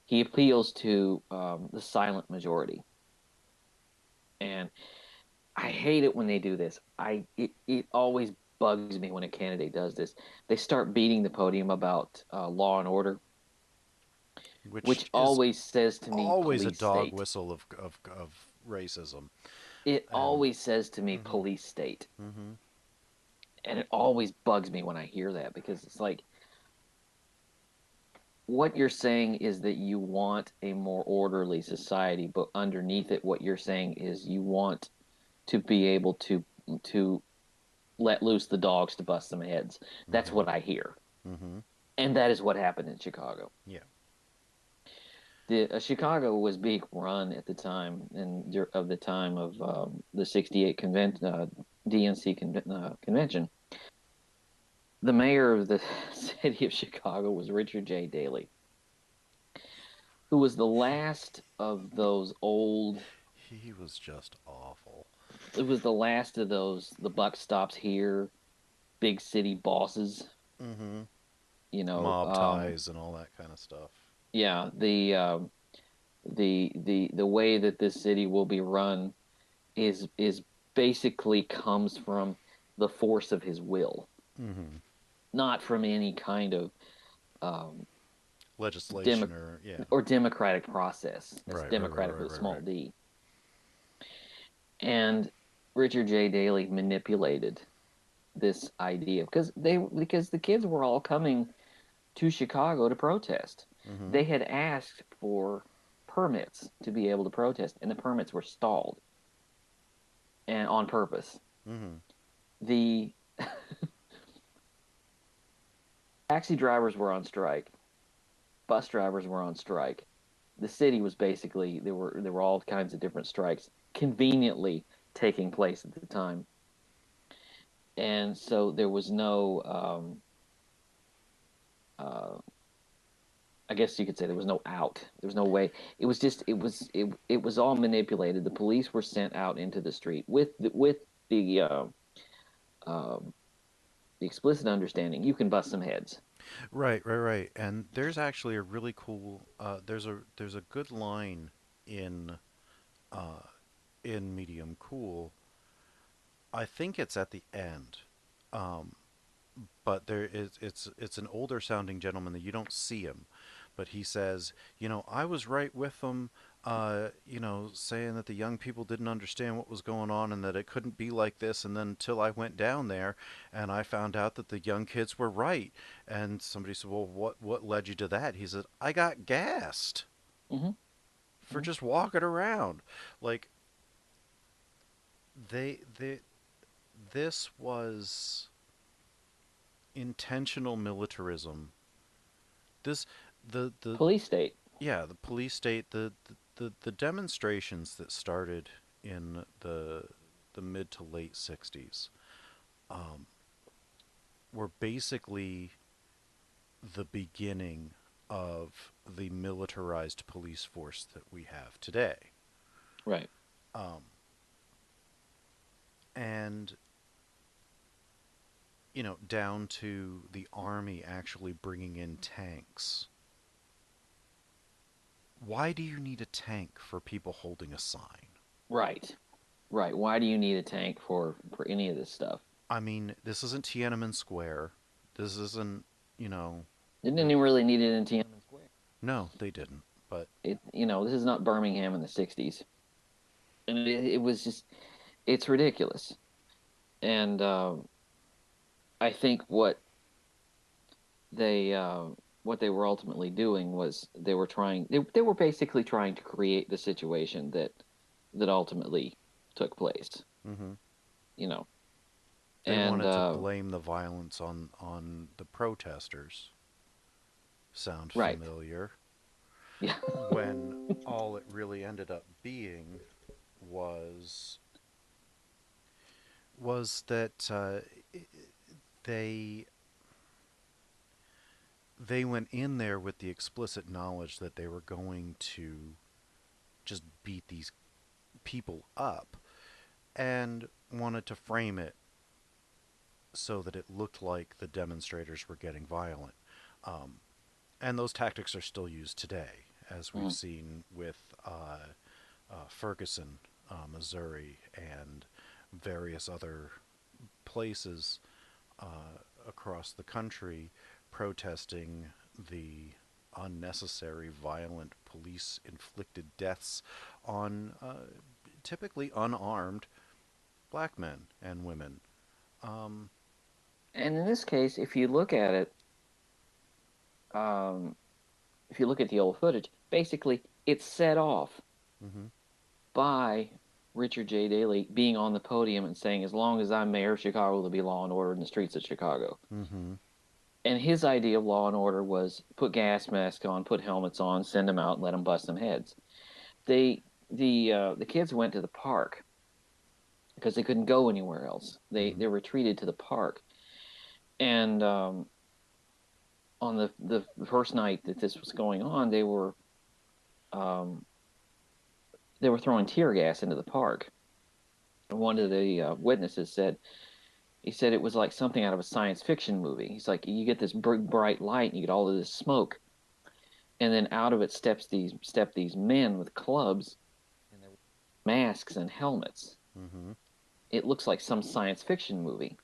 M: He appeals to the silent majority, and I hate it when they do this. It always bugs me when a candidate does this. They start beating the podium about law and order, which always says to me,
L: always a dog
M: state.
L: Whistle of racism.
M: It always says to me, police state.
L: Mm-hmm.
M: And it always bugs me when I hear that, because it's like, what you're saying is that you want a more orderly society, but underneath it, what you're saying is you want to be able to let loose the dogs to bust some heads. That's what I hear.
L: Mm-hmm.
M: And that is what happened in Chicago.
L: Yeah.
M: Chicago was being run at the time, of the '68 DNC convention. The mayor of the city of Chicago was Richard J. Daley, who was the last of those old
L: He was just awful.
M: It was the last of those, the buck stops here, big city bosses.
L: Mm-hmm.
M: You know,
L: Mob ties and all that kind of stuff.
M: yeah, the way that this city will be run is basically comes from the force of his will,
L: Mm-hmm.
M: not from any kind of
L: Legislation or
M: democratic process. That's
L: right,
M: democratic with a small
L: right.
M: d. And Richard J. Daley manipulated this idea because the kids were all coming to Chicago to protest.
L: Mm-hmm.
M: They had asked for permits to be able to protest, and the permits were stalled, and on purpose.
L: Mm-hmm.
M: The taxi drivers were on strike. Bus drivers were on strike. The city was basically there were all kinds of different strikes conveniently taking place at the time, and so there was no I guess you could say there was no out. There was no way. It was just it was all manipulated. The police were sent out into the street with um, the explicit understanding you can bust some heads.
L: Right. And there's actually a really cool. There's a good line in uh, in Medium Cool. I think it's at the end. Um, but it's an older sounding gentleman that you don't see him, but he says, I was right with them, saying that the young people didn't understand what was going on and that it couldn't be like this, and then until I went down there and I found out that the young kids were right. And somebody said, well, what led you to that? He said, I got gassed
M: Mm-hmm.
L: for just walking around. Like, they this was intentional militarism. This the
M: Police state.
L: Yeah, the police state, the demonstrations that started in the mid to late 60s um, were basically the beginning of the militarized police force that we have today.
M: Right.
L: Um, and down to the army actually bringing in tanks. Why do you need a tank for people holding a sign?
M: Right. Right. Why do you need a tank for any of this stuff?
L: I mean, this isn't Tiananmen Square. This isn't, you know.
M: They didn't even really need it in Tiananmen Square.
L: No, they didn't. But
M: this is not Birmingham in the '60s, and it was just it's ridiculous. And I think they what they were ultimately doing was they were basically trying to create the situation that ultimately took place.
L: mm-hmm.
M: You know,
L: They
M: and
L: wanted to blame the violence on the protesters. Sound
M: right.
L: familiar?
M: Yeah.
L: When all it really ended up being was that they went in there with the explicit knowledge that they were going to just beat these people up and wanted to frame it so that it looked like the demonstrators were getting violent. And those tactics are still used today, as we've seen with Ferguson, Missouri, and various other places across the country protesting the unnecessary violent police inflicted deaths on typically unarmed black men and women.
M: And in this case, if you look at it, if you look at the old footage, basically it's set off by Richard J. Daley being on the podium and saying, as long as I'm mayor of Chicago, there'll be law and order in the streets of Chicago. And his idea of law and order was put gas masks on, put helmets on, send them out, and let them bust some heads. The kids went to the park because they couldn't go anywhere else. They retreated to the park. And on the first night that this was going on, they were they were throwing tear gas into the park. And one of the witnesses said, he said it was like something out of a science fiction movie. He's like, you get this bright light, and you get all of this smoke, and then out of it step these men with clubs and their masks and helmets.
L: Mm-hmm.
M: It looks like some science fiction movie.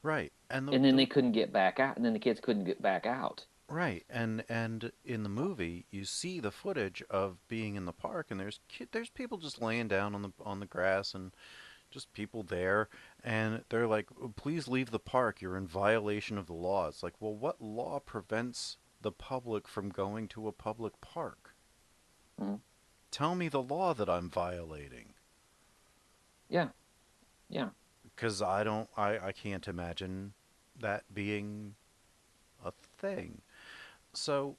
L: Right,
M: And then they couldn't get back out, and then the kids couldn't get back out.
L: right, and in the movie, you see the footage of being in the park, and there's people just laying down on the grass, and just people there, and they're like, "Please leave the park. You're in violation of the law." It's like, well, what law prevents the public from going to a public park?
M: Mm-hmm.
L: Tell me the law that I'm violating.
M: Yeah, yeah.
L: Because I can't imagine that being a thing. So,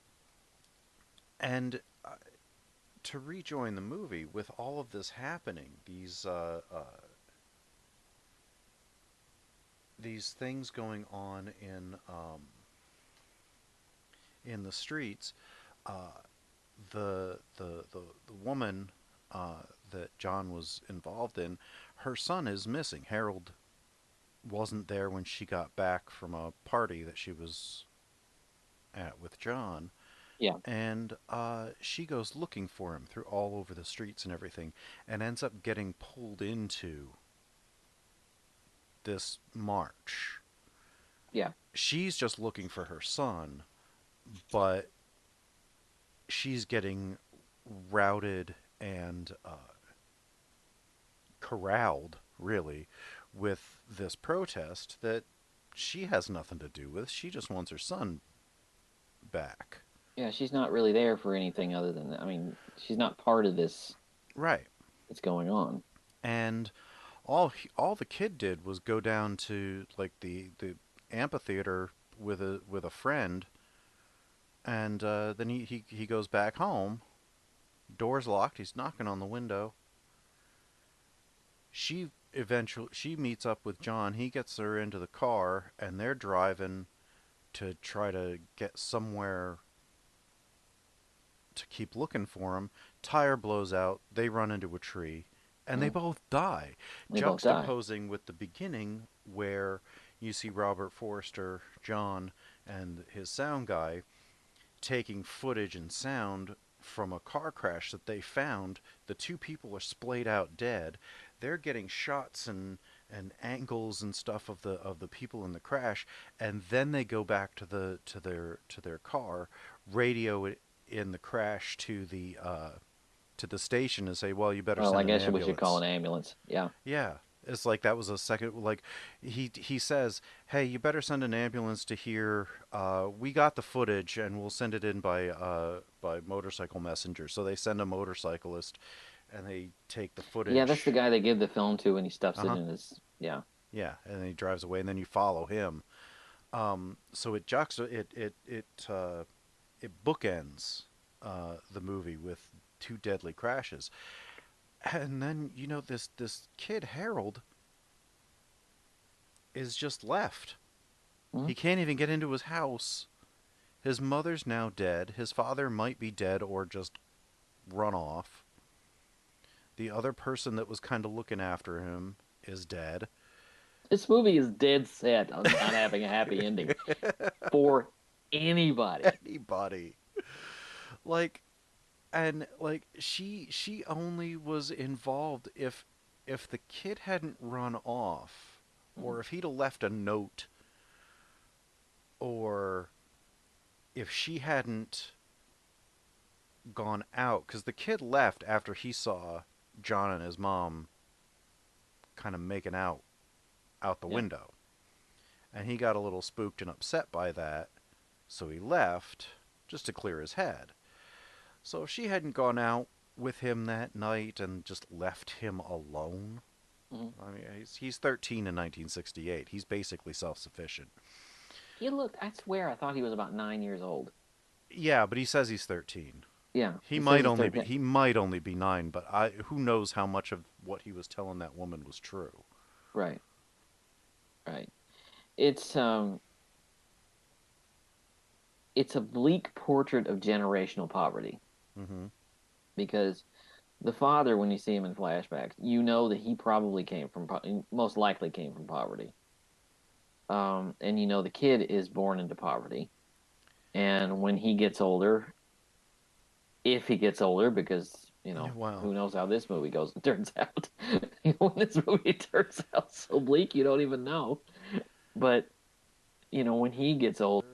L: and to rejoin the movie with all of this happening, these things going on in the streets, uh, the woman that John was involved in, her son is missing. Harold wasn't there when she got back from a party that she was at with John.
M: Yeah.
L: And she goes looking for him through all over the streets and everything, and ends up getting pulled into this march.
M: Yeah.
L: She's just looking for her son, but she's getting routed and corralled, really, with this protest that she has nothing to do with. She just wants her son back.
M: Yeah, she's not really there for anything other than, I mean, she's not part of this
L: Right.
M: that's going on.
L: And all the kid did was go down to like the amphitheater with a friend, and then he goes back home. Door's locked. He's knocking on the window. She meets up with John. He gets her into the car, and they're driving to try to get somewhere to keep looking for him. Tire blows out. They run into a tree, and they both die.
M: They both die.
L: Juxtaposing with the beginning, where you see Robert Forster, John, and his sound guy taking footage and sound from a car crash that they found. The two people are splayed out dead. They're getting shots and angles and stuff of the people in the crash, and then they go back to their car, radio it in the crash to the station and say, "Well, you better
M: Well,
L: send
M: I
L: an
M: guess
L: ambulance."
M: we should call an ambulance. Yeah.
L: Yeah. It's like that was a second, like he says, "Hey, you better send an ambulance to here. We got the footage, and we'll send it in by motorcycle messenger." So they send a motorcyclist, and they take the footage.
M: Yeah, that's the guy they give the film to, and he stuffs it in his, yeah.
L: Yeah, and then he drives away, and then you follow him. So it bookends the movie with two deadly crashes. And then, this kid, Harold, is just left.
M: Mm-hmm.
L: He can't even get into his house. His mother's now dead. His father might be dead or just run off. The other person that was kind of looking after him is dead.
M: This movie is dead set on not having a happy ending for anybody.
L: Anybody. She only was involved if the kid hadn't run off, or if he'd have left a note, or if she hadn't gone out, because the kid left after he saw John and his mom kind of making out the window, and he got a little spooked and upset by that, so he left just to clear his head. So if she hadn't gone out with him that night and just left him alone, I mean, he's 13 in 1968. He's basically self-sufficient.
M: He looked, I swear, I thought he was about 9 years old.
L: Yeah, but he says he's 13.
M: Yeah,
L: he might only be 9, but who knows how much of what he was telling that woman was true.
M: Right. It's a bleak portrait of generational poverty.
L: Mm-hmm.
M: Because The father, when you see him in flashbacks, you know that he probably most likely came from poverty. And you know the kid is born into poverty. And when he gets older, if he gets older, because,
L: Wow.
M: who knows how this movie goes, it turns out. When this movie turns out so bleak, you don't even know. But, when he gets older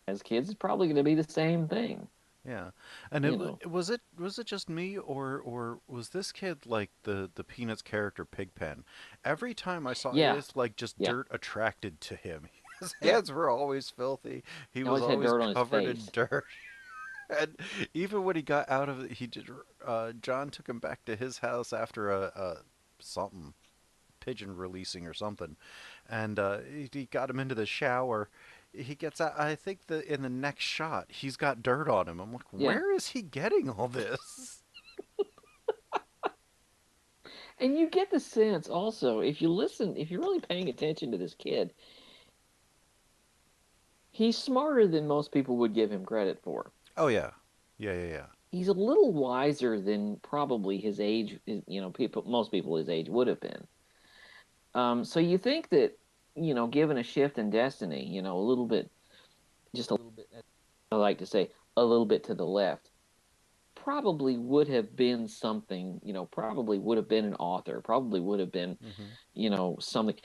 M: as kids, it's probably going to be the same thing.
L: Yeah, and was it just me, or was this kid like the Peanuts character Pigpen? Every time I saw
M: Yeah.
L: it's like just
M: Yeah.
L: dirt attracted to him. His
M: Yeah.
L: hands were always filthy. He was
M: always had
L: always
M: dirt on his
L: covered in
M: face.
L: dirt. And even when he got out of it, he did. John took him back to his house after a something pigeon releasing or something, and he got him into the shower. He gets out. I think in the next shot, he's got dirt on him. I'm like,
M: Yeah.
L: where is he getting all this?
M: And you get the sense also, if you're really paying attention to this kid, he's smarter than most people would give him credit for.
L: Oh yeah, yeah.
M: He's a little wiser than probably his age, most people his age would have been. So you think that, given a shift in destiny, a little bit, just a little bit, I like to say, a little bit to the left, probably would have been something, probably would have been an author, probably would have been, something,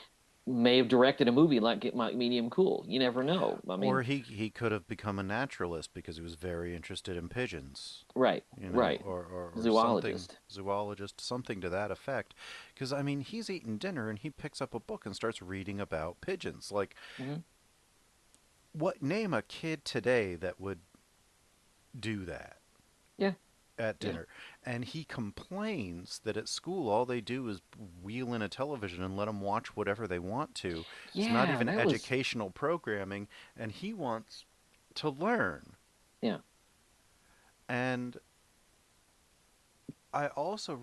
M: may have directed a movie like Get My Medium Cool. You never know. I mean,
L: Or he could have become a naturalist because he was very interested in pigeons.
M: right, right.
L: Or something,
M: Zoologist.
L: zoologist, something to that effect. Because, I mean, he's eating dinner and he picks up a book and starts reading about pigeons. Like, name a kid today that would do that?
M: Yeah.
L: At dinner. Yeah. And he complains that at school all they do is wheel in a television and let them watch whatever they want to.
M: Yeah,
L: it's not even educational programming, and he wants to learn.
M: Yeah.
L: And I also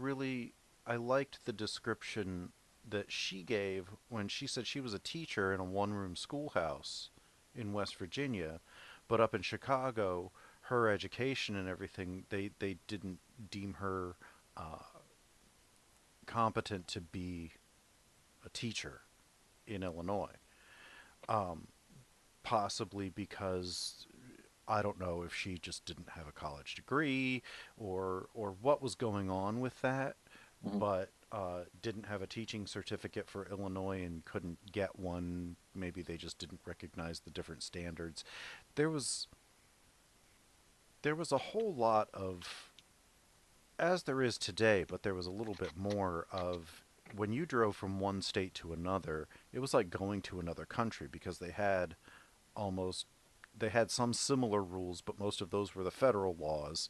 L: I liked the description that she gave when she said she was a teacher in a one-room schoolhouse in West Virginia, but up in Chicago, her education and everything, they didn't deem her competent to be a teacher in Illinois. Possibly because I don't know if she just didn't have a college degree or what was going on with that, but didn't have a teaching certificate for Illinois and couldn't get one. Maybe they just didn't recognize the different standards. There was a whole lot of, as there is today, but there was a little bit more of, when you drove from one state to another, it was like going to another country because they had some similar rules, but most of those were the federal laws,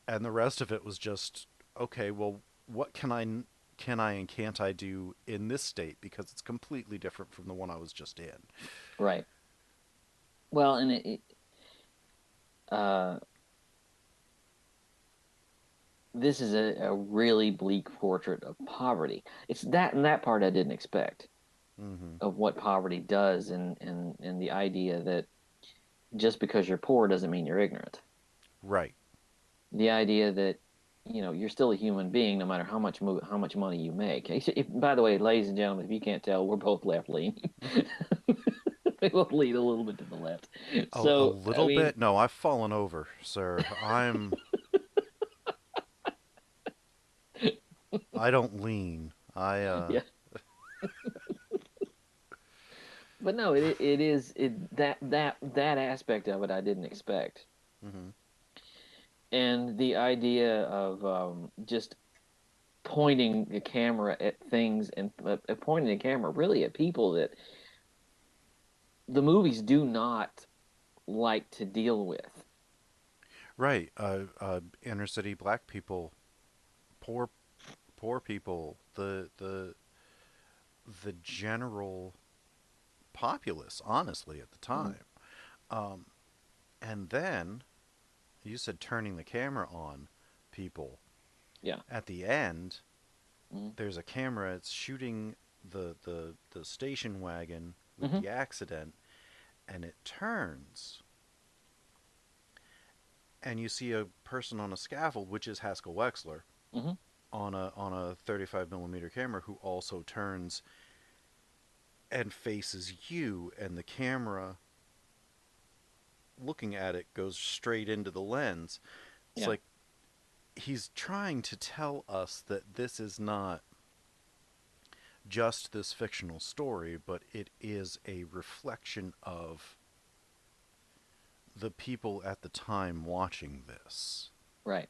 L: and the rest of it was just, okay, well, what can I and can't I do in this state because it's completely different from the one I was just in.
M: Right. Well, and this is a really bleak portrait of poverty. It's that part I didn't expect, of what poverty does, and the idea that just because you're poor doesn't mean you're ignorant.
L: Right.
M: The idea that you're still a human being no matter how much money you make. By the way, ladies and gentlemen, if you can't tell, we're both left leaning. We both lean a little bit to the left.
L: A little bit? No, I've fallen over, sir. I don't lean.
M: Yeah. But no, that aspect of it I didn't expect. And the idea of just pointing the camera at things and pointing the camera really at people that the movies do not like to deal with.
L: Right. Inner city black people, poor people, the general populace, honestly, at the time. And then you said turning the camera on people.
M: Yeah.
L: At the end, there's a camera. It's shooting the station wagon with the accident, and it turns, and you see a person on a scaffold, which is Haskel Wexler,
M: Mm-hmm.
L: on a 35 millimeter camera who also turns and faces you, and the camera looking at it goes straight into the lens. It's
M: Yeah.
L: like he's trying to tell us that this is not just this fictional story, but it is a reflection of the people at the time watching this.
M: Right.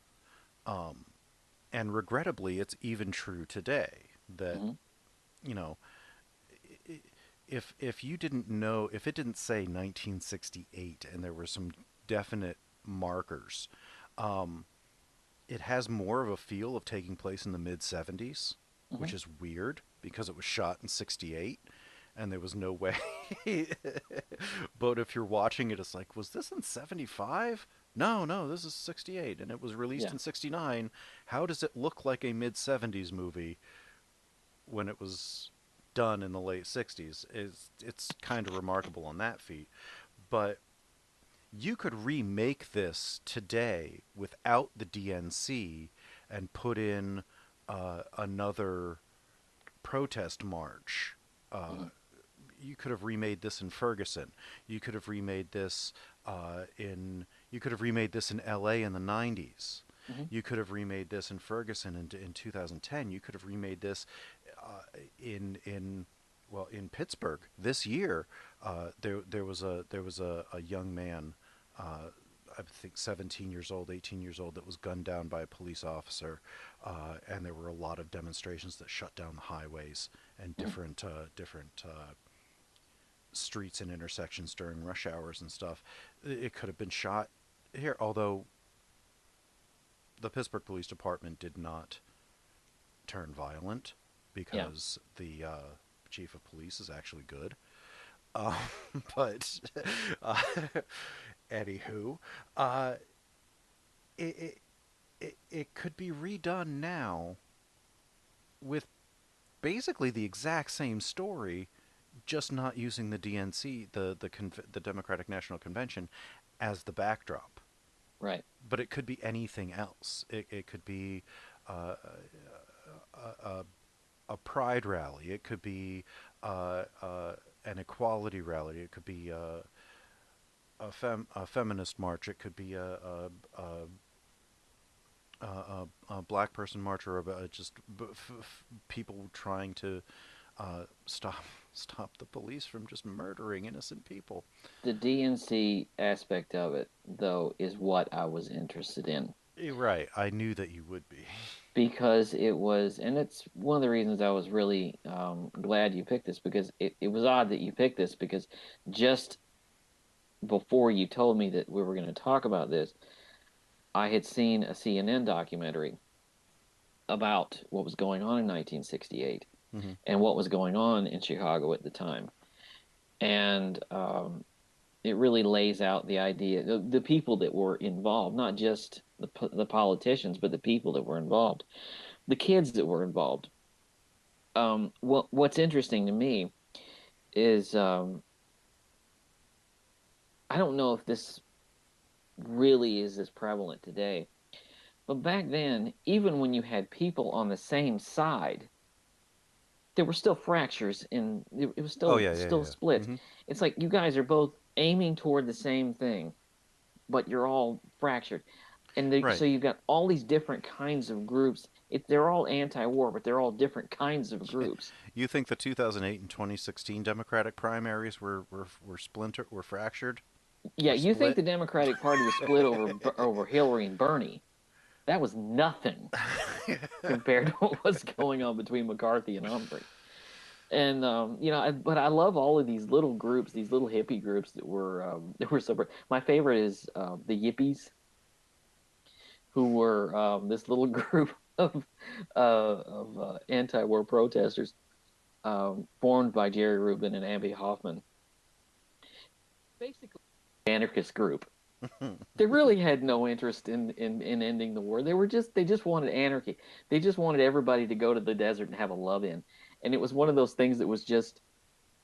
L: Um, and regrettably, it's even true today that,
M: Mm-hmm.
L: you know, if you didn't know, if it didn't say 1968 and there were some definite markers, um, it has more of a feel of taking place in the mid 70s,
M: Mm-hmm.
L: which is weird because it was shot in 68 and there was no way. But if you're watching it, it's like, was this in 75? No, no, this is 68 and it was released
M: Yeah.
L: in 69. How does it look like a mid 70s movie when it was done in the late 60s? It's kind of remarkable on that feat. But you could remake this today without the DNC and put in another protest march.
M: Mm-hmm.
L: You could have remade this in Ferguson. You could have remade this You could have remade this in L.A. in the 90s.
M: Mm-hmm.
L: You could have remade this in Ferguson in 2010. You could have remade this in Pittsburgh this year. There was a young man, I think 17 years old, 18 years old, that was gunned down by a police officer, and there were a lot of demonstrations that shut down the highways and different streets and intersections during rush hours and stuff. It could have been shot here, although the Pittsburgh Police Department did not turn violent
M: Yeah.
L: because the chief of police is actually good. Um, but uh, anywho, uh, it, it could be redone now with basically the exact same story, just not using the DNC, the Democratic National Convention, as the backdrop.
M: Right.
L: But it could be anything else. It could be uh, a pride rally. It could be an equality rally. It could be a feminist march. It could be a black person march, or just people trying to stop the police from just murdering innocent people.
M: The DNC aspect of it, though, is what I was interested in
L: Right, I knew that you would be.
M: because it was, and it's one of the reasons I was really glad you picked this because it was odd that you picked this because just before you told me that we were going to talk about this, I had seen a CNN documentary about what was going on in 1968
L: Mm-hmm.
M: and what was going on in Chicago at the time. And it really lays out the idea, the people that were involved, not just the politicians, but the people that were involved, the kids that were involved. What's interesting to me is I don't know if this really is as prevalent today, but back then, even when you had people on the same side, there were still fractures and it was
L: Oh
M: still
L: yeah, yeah,
M: still
L: yeah.
M: splits.
L: Mm-hmm.
M: It's like you guys are both aiming toward the same thing, but you're all fractured. And so
L: Right.
M: you've got all these different kinds of groups. They're all anti-war, but they're all different kinds of groups.
L: You think the 2008 and 2016 Democratic primaries were fractured,
M: Yeah,
L: were
M: you think
L: split?
M: the Democratic Party was split over Hillary and Bernie? That was nothing compared to what was going on between McCarthy and Humphrey. And but I love all of these little groups, these little hippie groups that were so. My favorite is the Yippies, who were this little group of anti-war protesters formed by Jerry Rubin and Abby Hoffman. Basically, an anarchist group. They really had no interest in ending the war. They just wanted anarchy. They just wanted everybody to go to the desert and have a love-in. And it was one of those things that was just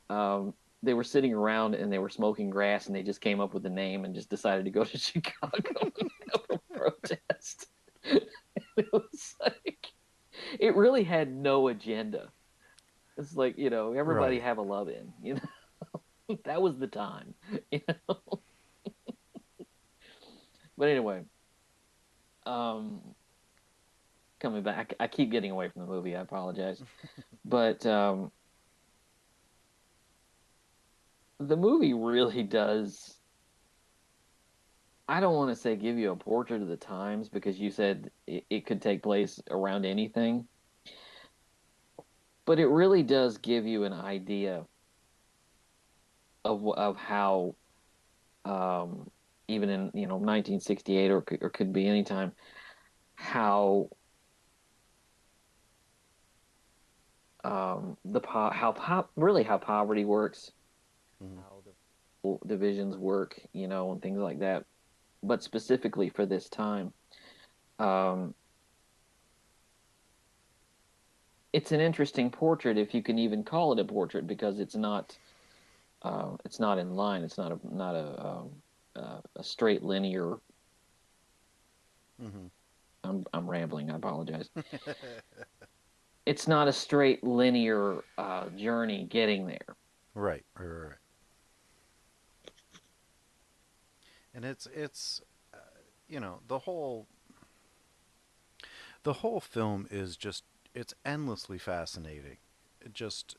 M: they were sitting around and they were smoking grass and they just came up with a name and just decided to go to Chicago and have a protest. It was like, It really had no agenda. It's like, everybody
L: Right.
M: have a love in. That was the time. You know? But anyway, um, coming back, I keep getting away from the movie. I apologize. But the movie really does. I don't want to say give you a portrait of the times because you said it could take place around anything, but it really does give you an idea of how even in 1968 or could be any time how really how poverty works, how the divisions work, and things like that. But specifically for this time, um, it's an interesting portrait if you can even call it a portrait because it's not in line. It's not a straight linear.
L: Mm-hmm.
M: I'm rambling. I apologize. It's not a straight linear journey getting there.
L: Right, right, right. And it's the whole film is just it's endlessly fascinating. It just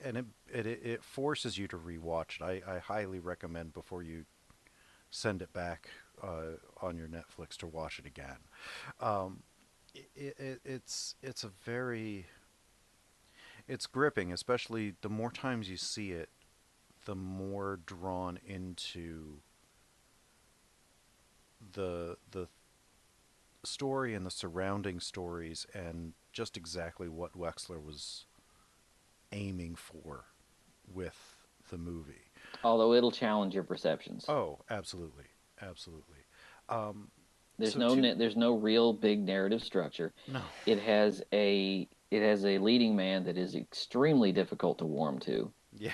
L: and it forces you to rewatch it. I highly recommend before you send it back on your Netflix to watch it again. Um, it's a very it's gripping, especially the more times you see it, the more drawn into the story and the surrounding stories and just exactly what Wexler was aiming for with the movie.
M: Although it'll challenge your perceptions.
L: Oh, absolutely, absolutely. Um,
M: There's
L: so
M: no
L: to
M: there's no real big narrative structure.
L: no,
M: It has a leading man that is extremely difficult to warm to.
L: yeah,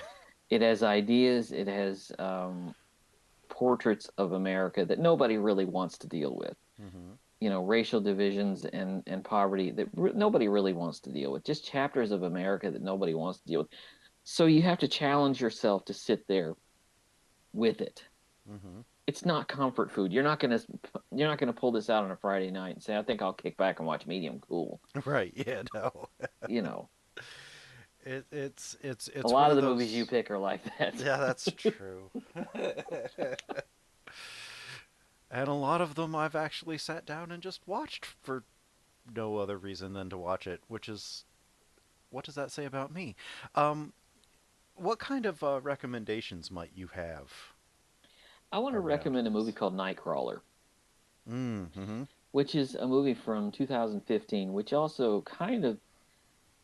M: It has ideas. It has portraits of America that nobody really wants to deal with.
L: hmm
M: Racial divisions and poverty that nobody really wants to deal with. Just chapters of America that nobody wants to deal with. So you have to challenge yourself to sit there with it.
L: hmm
M: It's not comfort food. You're not gonna pull this out on a Friday night and say, I think I'll kick back and watch Medium Cool.
L: right, yeah, no,
M: You know, a
L: it's one
M: lot of
L: of
M: the movies you
L: those.
M: pick are like that.
L: Yeah, that's true. And a lot of them I've actually sat down and just watched for no other reason than to watch it, which is what does that say about me? Um, what kind of recommendations might you have
M: I want to
L: around
M: recommend a movie
L: this?
M: called Nightcrawler,
L: Mm-hmm.
M: which is a movie from 2015, which also kind of,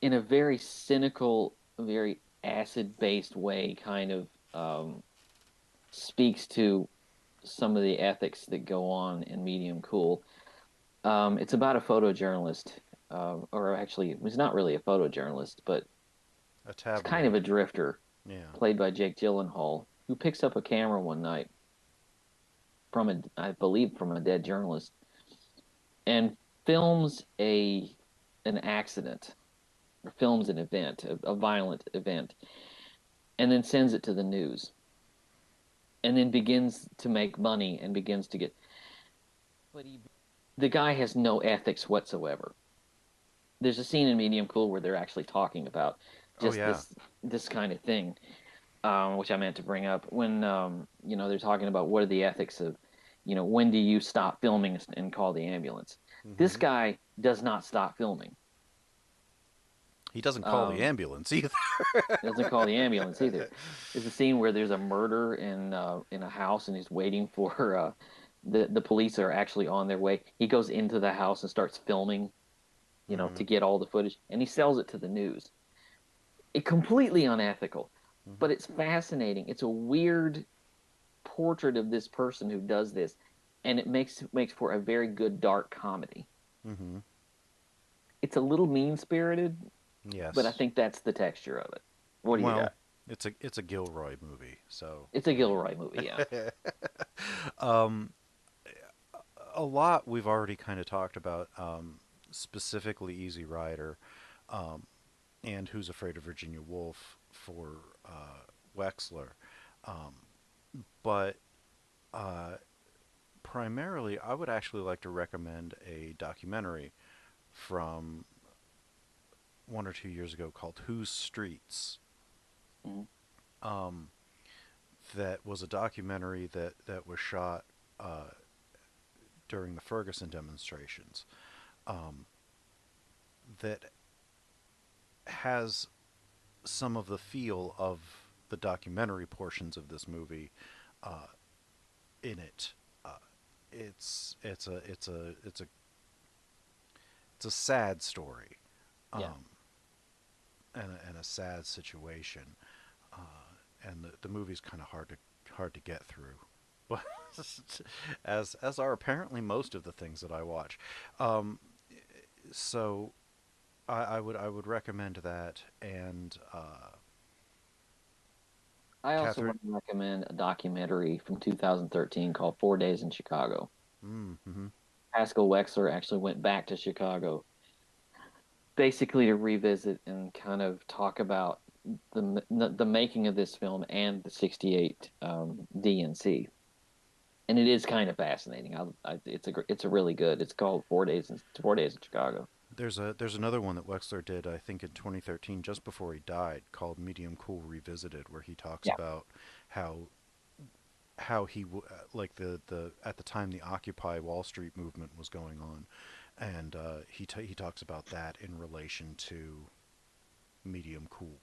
M: in a very cynical, very acid-based way, kind of speaks to some of the ethics that go on in Medium Cool. It's about a photojournalist, or actually, it was not really a photojournalist, but
L: A
M: it's kind of
L: tabloid.
M: a drifter,
L: Yeah.
M: played by Jake Gyllenhaal, who picks up a camera one night I believe, from a dead journalist, and films an accident, or films an event, a violent event, and then sends it to the news, and then begins to make money and begins to get. But the guy has no ethics whatsoever. There's a scene in Medium Cool where they're actually talking about
L: Oh
M: just
L: yeah.
M: this kind of thing, which I meant to bring up when they're talking about what are the ethics of, when do you stop filming and call the ambulance? This
L: Mm-hmm.
M: guy does not stop filming.
L: He doesn't call the
M: Um,
L: ambulance either.
M: doesn't call the ambulance either. There's a scene where there's a murder in a house and he's waiting for the police are actually on their way. He goes into the house and starts filming,
L: Mm-hmm.
M: to get all the footage, and he sells it to the news. It completely unethical,
L: Mm-hmm.
M: but it's fascinating. It's a weird portrait of this person who does this, and it makes for a very good dark comedy.
L: Mm-hmm.
M: It's a little mean spirited, but I
L: Yes.
M: think that's the texture of it. What do you
L: Well,
M: got?
L: it's a Gilroy movie, so
M: It's a
L: I mean,
M: Gilroy movie, yeah.
L: um, a lot we've already kind of talked about. specifically Easy Rider, and Who's Afraid of Virginia Woolf for Wexler. Um, but primarily, I would actually like to recommend a documentary from 1 or 2 years ago called Whose Streets.
M: Mhm.
L: Um, that was a documentary that was shot during the Ferguson demonstrations. Um, that has some of the feel of the documentary portions of this movie uh, in it. Uh, it's a sad story,
M: Yeah.
L: and a sad situation, and the movie's kind of hard to get through, but as are apparently most of the things that I watch. Um, so I would recommend that, and
M: I also
L: Catherine.
M: want to recommend a documentary from 2013 called 4 Days in Chicago.
L: Mm-hmm.
M: Haskel Wexler actually went back to Chicago basically to revisit and kind of talk about the making of this film and the '68 DNC. And it is kind of fascinating. It's a really good. It's called 4 Days in Chicago.
L: There's another one that Wexler did, I think, in 2013, just before he died, called Medium Cool Revisited, where he talks
M: Yeah.
L: about how like the at the time the Occupy Wall Street movement was going on, and he talks about that in relation to Medium Cool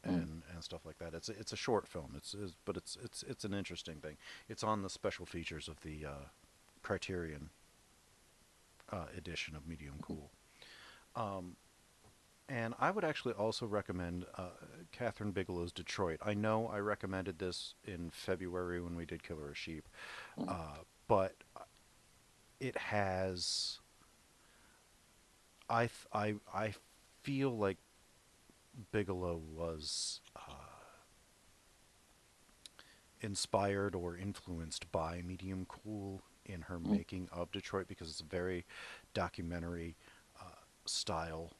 M: Mm.
L: and stuff like that. It's a short film. But it's an interesting thing. It's on the special features of the Criterion edition of Medium Cool. Um, and I would actually also recommend Catherine Bigelow's Detroit. I know I recommended this in February when we did Killer of Sheep,
M: Mm.
L: but it has. I feel like Bigelow was inspired or influenced by Medium Cool in her
M: Mm.
L: making of Detroit, because it's a very documentary style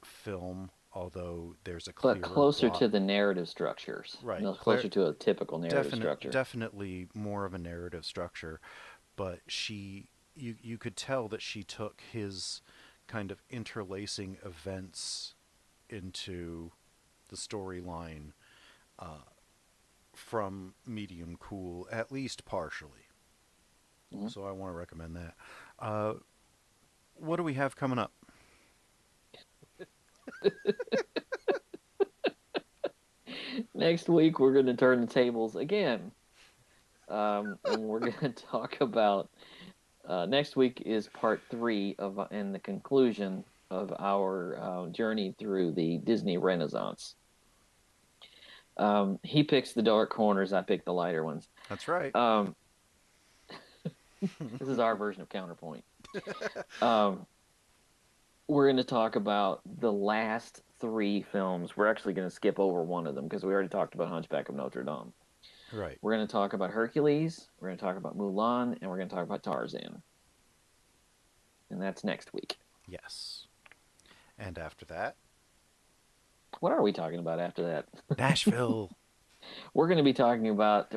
L: film, although there's a
M: But
L: clearer
M: closer
L: plot.
M: to the narrative structures.
L: Right,
M: No, closer to a typical narrative structure.
L: definitely more of a narrative structure, but you could tell that she took his kind of interlacing events into the storyline from Medium Cool, at least partially.
M: Mm.
L: So I want to recommend that. Uh, what do we have coming up?
M: Next week we're going to turn the tables again, and we're going to talk about. Next week is part 3 of and the conclusion of our journey through the Disney Renaissance. He picks the dark corners, I pick the lighter ones.
L: That's right.
M: This is our version of Counterpoint. We're going to talk about the last 3 films. We're actually going to skip over one of them because we already talked about Hunchback of Notre Dame.
L: Right.
M: We're going to talk about Hercules, we're going to talk about Mulan, and we're going to talk about Tarzan. And that's next week.
L: Yes. And after that?
M: What are we talking about after that?
L: Nashville.
M: We're going to be talking about.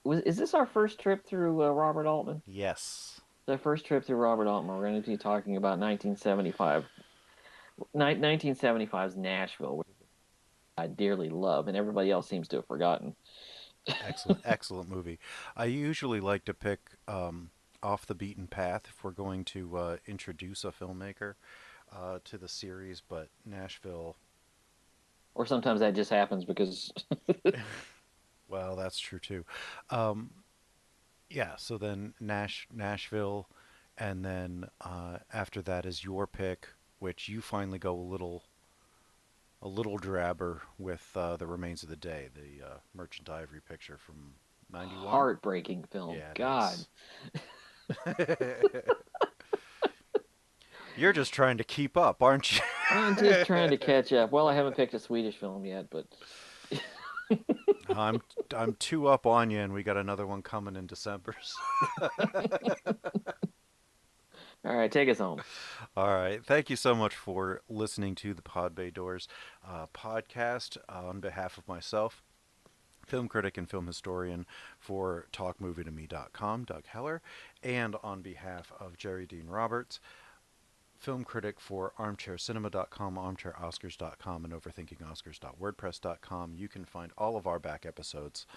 M: Is this our first trip through Robert Altman?
L: Yes.
M: The first trip through Robert Altman. We're going to be talking about 1975. 1975's Nashville, which I dearly love, and everybody else seems to have forgotten.
L: Excellent movie. I usually like to pick off the beaten path if we're going to introduce a filmmaker to the series, but Nashville.
M: Or sometimes that just happens because.
L: Well, that's true too. Yeah, so then Nashville, and then after that is your pick, which you finally go a little drabber with The Remains of the Day, the Merchant Ivory picture from '91.
M: Heartbreaking film.
L: Yeah,
M: God.
L: You're just trying to keep up, aren't you?
M: I'm just trying to catch up. Well, I haven't picked a Swedish film yet, but.
L: I'm 2 up on you, and we got another one coming in December.
M: All right, take us home.
L: All right. Thank you so much for listening to the Pod Bay Doors podcast. On behalf of myself, film critic and film historian for TalkMovieToMe.com, Doug Heller, and on behalf of Jerry Dean Roberts, film critic for ArmchairCinema.com, ArmchairOscars.com, and OverThinkingOscars.wordpress.com. You can find all of our back episodes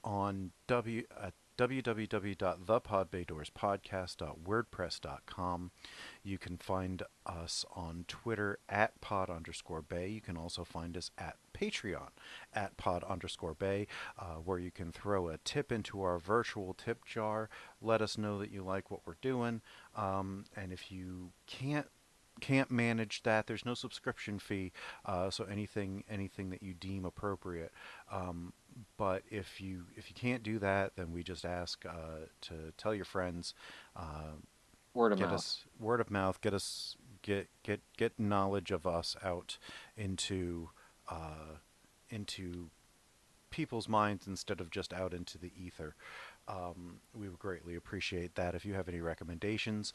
L: on www.thepodbaydoorspodcast.wordpress.com. You can find us on Twitter at pod_bay. You can also find us at Patreon at pod_bay, where you can throw a tip into our virtual tip jar. Let us know that you like what we're doing. And if you can't manage that, there's no subscription fee, so anything that you deem appropriate. But if you can't do that, then we just ask to tell your friends.
M: Word of mouth.
L: Word of mouth. Get knowledge of us out into people's minds instead of just out into the ether. We would greatly appreciate that. If you have any recommendations,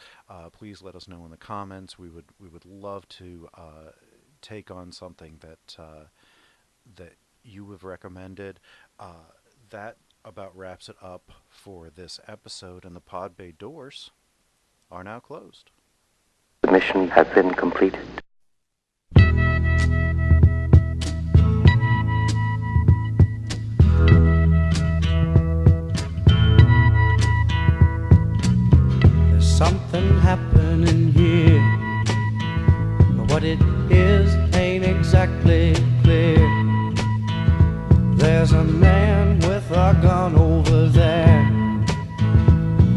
L: please let us know in the comments. We would love to take on something that you have recommended. That about wraps it up for this episode, and the Pod Bay doors are now closed.
B: The mission has been completed.
A: There's something happening here, but what it is ain't exactly clear. There's a man with a gun over there,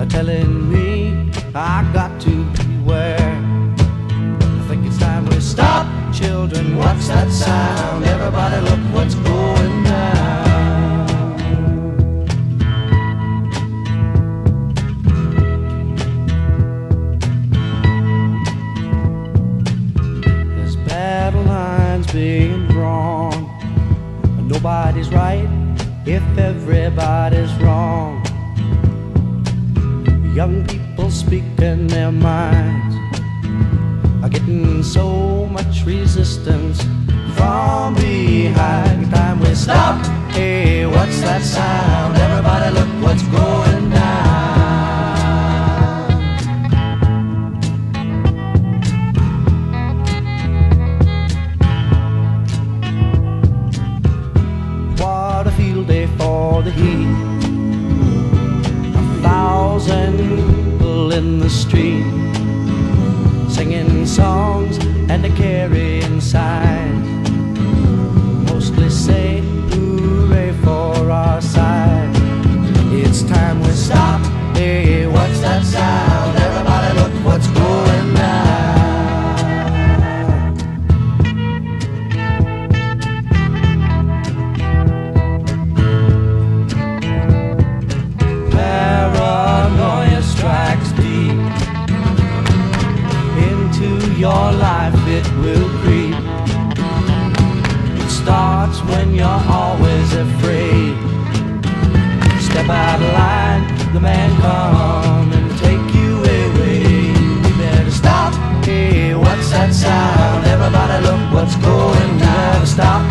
A: telling me I got to beware. I think it's time we stop, children. What's that sound? Everybody look what's going down. There's battle lines being drawn. Nobody's right if everybody's wrong. Young people speaking their minds are getting so much resistance from behind. Time we stop. Hey, what's that sound? Everybody look what's going down. What a field day for the heat. 1,000 people in the street, singing songs and a carrying signs, mostly say hooray for our side. It's time we stop. Hey, what's that sound? Everybody look what's going down. Paranoia strikes deep into your life, it will creep. It starts when you're always afraid. Step out of line, the man come and take you away. We better stop. Hey, what's that sound? Everybody look what's going down. Stop.